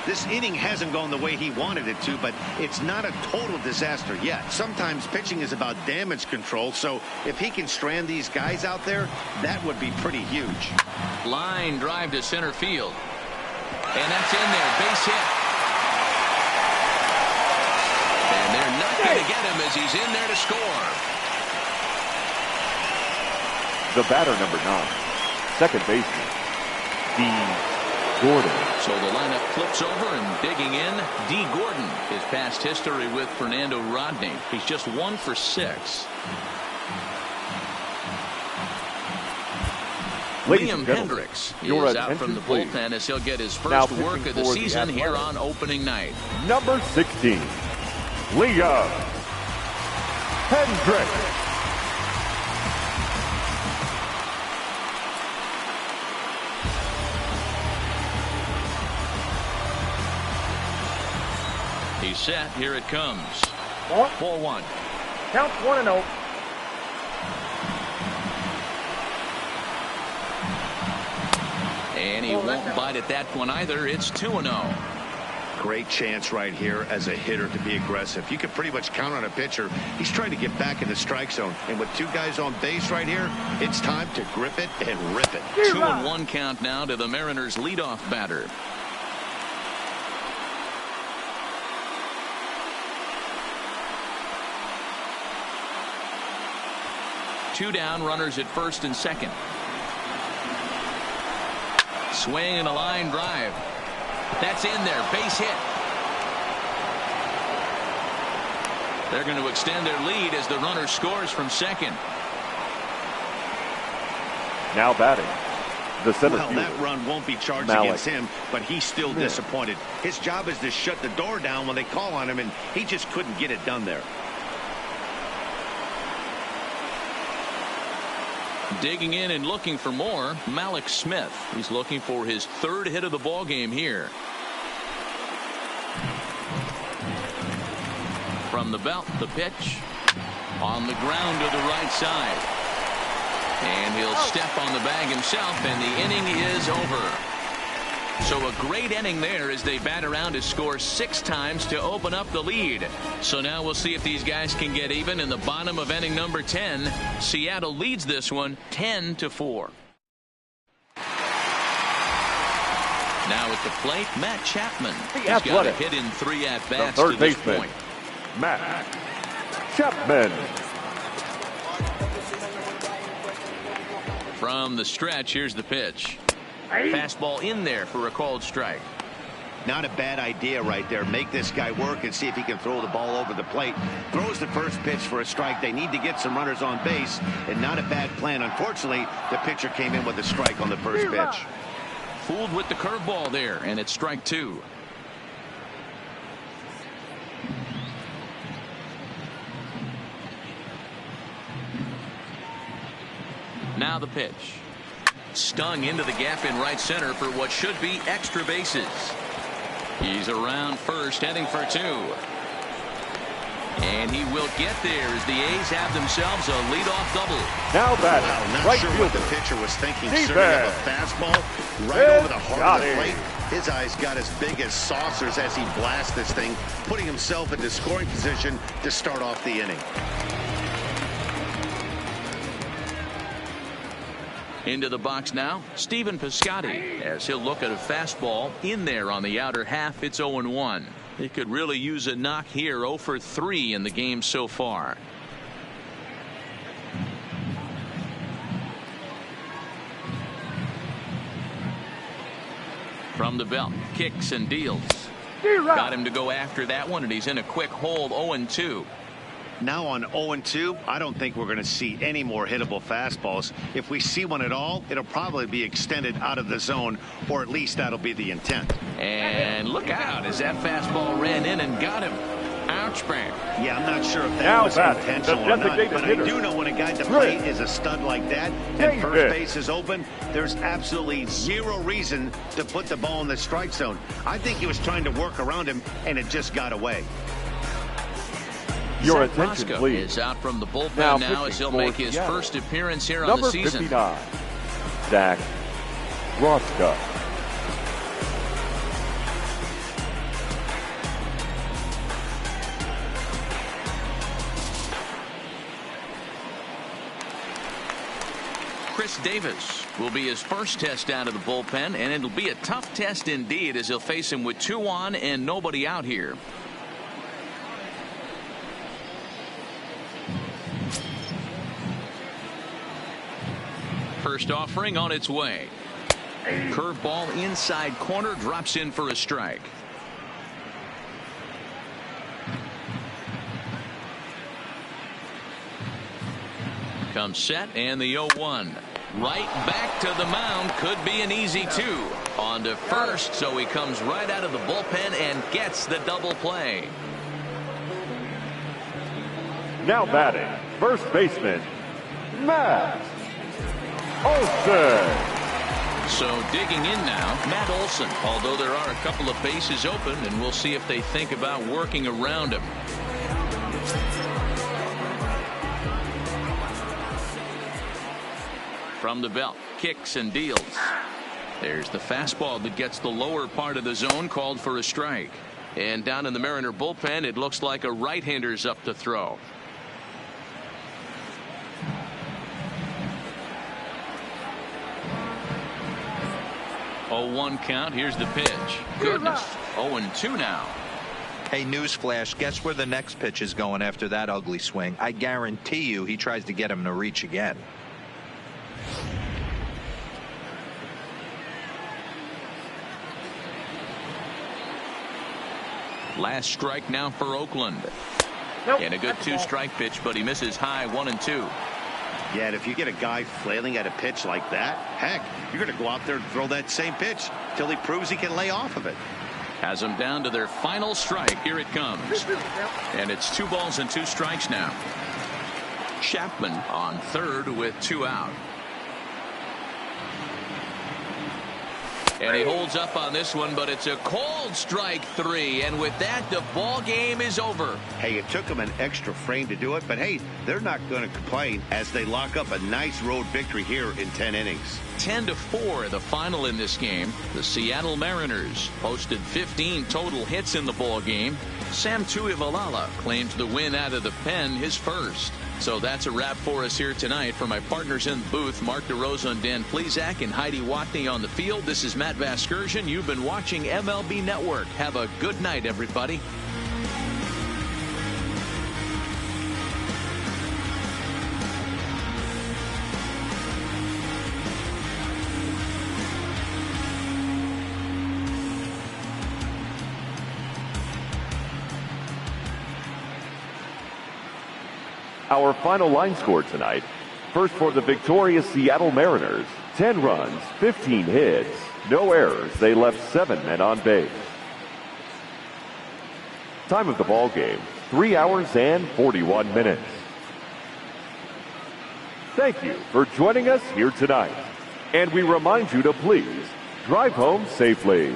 This inning hasn't gone the way he wanted it to, but it's not a total disaster yet. Sometimes pitching is about damage control, so if he can strand these guys out there, that would be pretty huge. Line drive to center field. And that's in there. Base hit. And they're not going to get him as he's in there to score. The batter, number 9, second baseman, D. Gordon. So the lineup flips over and digging in. D. Gordon. His past history with Fernando Rodney. He's just 1 for 6. Liam Hendricks is out from the bullpen as he'll get his first work of the season here on opening night. Number 16, Liam Hendricks. He's set. Here it comes. Ball 1. Counts 1-0. And he won't bite at that one either. It's 2-0. Great chance right here as a hitter to be aggressive. You can pretty much count on a pitcher. He's trying to get back in the strike zone. And with 2 guys on base right here, it's time to grip it and rip it. 2-1 count now to the Mariners' leadoff batter. Two down, runners at first and second. Swing and a line drive. That's in there. Base hit. They're going to extend their lead as the runner scores from second. Now batting, the center fielder. Well, that run won't be charged against him, but he's still disappointed. His job is to shut the door down when they call on him, and he just couldn't get it done there. Digging in and looking for more, Malik Smith. He's looking for his 3rd hit of the ball game here. From the belt, the pitch on the ground to the right side. And he'll step on the bag himself, and the inning is over. So a great inning there as they bat around to score 6 times to open up the lead. So now we'll see if these guys can get even in the bottom of inning number 10. Seattle leads this one 10-4. Now at the plate, Matt Chapman. He's got a hit in 3 at-bats to this point. Matt Chapman. From the stretch, here's the pitch. Fastball in there for a called strike. Not a bad idea right there. Make this guy work and see if he can throw the ball over the plate. Throws the first pitch for a strike. They need to get some runners on base, and not a bad plan. Unfortunately, the pitcher came in with a strike on the first pitch. Fooled with the curveball there, and it's strike 2. Now the pitch. Stung into the gap in right center for what should be extra bases. He's around first, heading for 2. And he will get there as the A's have themselves a leadoff double. Now that not right sure fielder. what the pitcher was thinking. Deep Serving end. up a fastball right over the heart of the plate. His eyes got as big as saucers as he blasts this thing, putting himself into scoring position to start off the inning. Into the box now, Stephen Piscotty, as he'll look at a fastball in there on the outer half. It's 0-1. He could really use a knock here. 0 for 3 in the game so far. From the belt, kicks and deals. Got him to go after that one, and he's in a quick hold. 0-2. Now on 0-2, I don't think we're going to see any more hittable fastballs. If we see one at all, it'll probably be extended out of the zone, or at least that'll be the intent. And look out as that fastball ran in and got him. Ouch, man. Yeah, I'm not sure if that Now was batting, intentional the or not, designated but hitter. I do know when a guy at the plate is a stud like that and first David. base is open, there's absolutely zero reason to put the ball in the strike zone. I think he was trying to work around him, and it just got away. Your Zach attention, Roscoe please. is out from the bullpen Now now as he'll pitching make for his Seattle. first appearance here on Number the season. 59, Zach Roscoe. Chris Davis will be his first test out of the bullpen, and it'll be a tough test indeed as he'll face him with 2 on and nobody out here. First offering on its way. Curveball inside corner, drops in for a strike. Comes set, and the 0-1. Right back to the mound. Could be an easy 2. On to first, so he comes right out of the bullpen and gets the double play. Now batting, first baseman, Matt Olson. So digging in now, Matt Olson, although there are a couple of bases open, and we'll see if they think about working around him. From the belt, kicks and deals. There's the fastball that gets the lower part of the zone, called for a strike. And down in the Mariner bullpen, it looks like a right-hander's up to throw. Oh, 1 count. Here's the pitch. Goodness. 0-2 now. Hey, newsflash, guess where the next pitch is going after that ugly swing? I guarantee you he tries to get him to reach again. Last strike now for Oakland. Nope, And a good that's a ball. 2-strike pitch, but he misses high. 1-2. Yeah, and if you get a guy flailing at a pitch like that, heck, you're going to go out there and throw that same pitch till he proves he can lay off of it. Has them down to their final strike. Here it comes. And it's 2 balls and 2 strikes now. Chapman on third with 2 out. And he holds up on this one, but it's a cold strike 3. And with that, the ball game is over. Hey, it took them an extra frame to do it, but hey, they're not going to complain as they lock up a nice road victory here in 10 innings. 10-4 the final in this game. The Seattle Mariners posted 15 total hits in the ball game. Sam Tuivalala claims the win out of the pen, his first. So that's a wrap for us here tonight. For my partners in the booth, Mark DeRosa and Dan Plesac and Heidi Watney on the field, this is Matt Vasgersian. You've been watching MLB Network. Have a good night, everybody. Our final line score tonight. First for the victorious Seattle Mariners, 10 runs, 15 hits, no errors. They left 7 men on base. Time of the ball game, 3 hours and 41 minutes. Thank you for joining us here tonight. And we remind you to please drive home safely.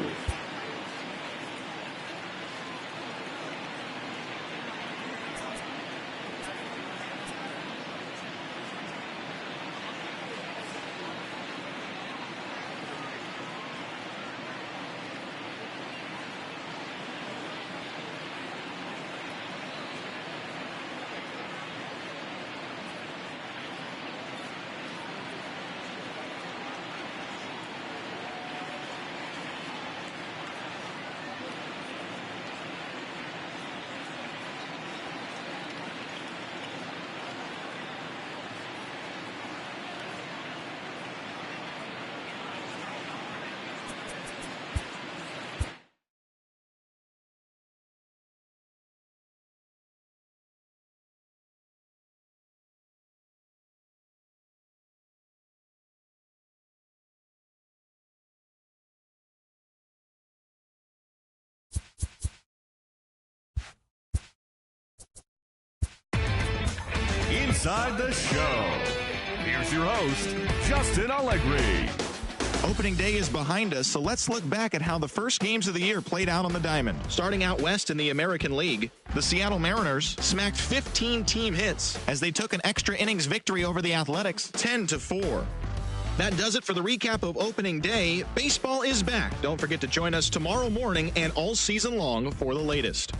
Inside the show. Here's your host, Justin Allegri. Opening day is behind us, so let's look back at how the first games of the year played out on the diamond. Starting out west in the American League, the Seattle Mariners smacked 15 team hits as they took an extra innings victory over the Athletics, 10-4. That does it for the recap of opening day. Baseball is back. Don't forget to join us tomorrow morning and all season long for the latest.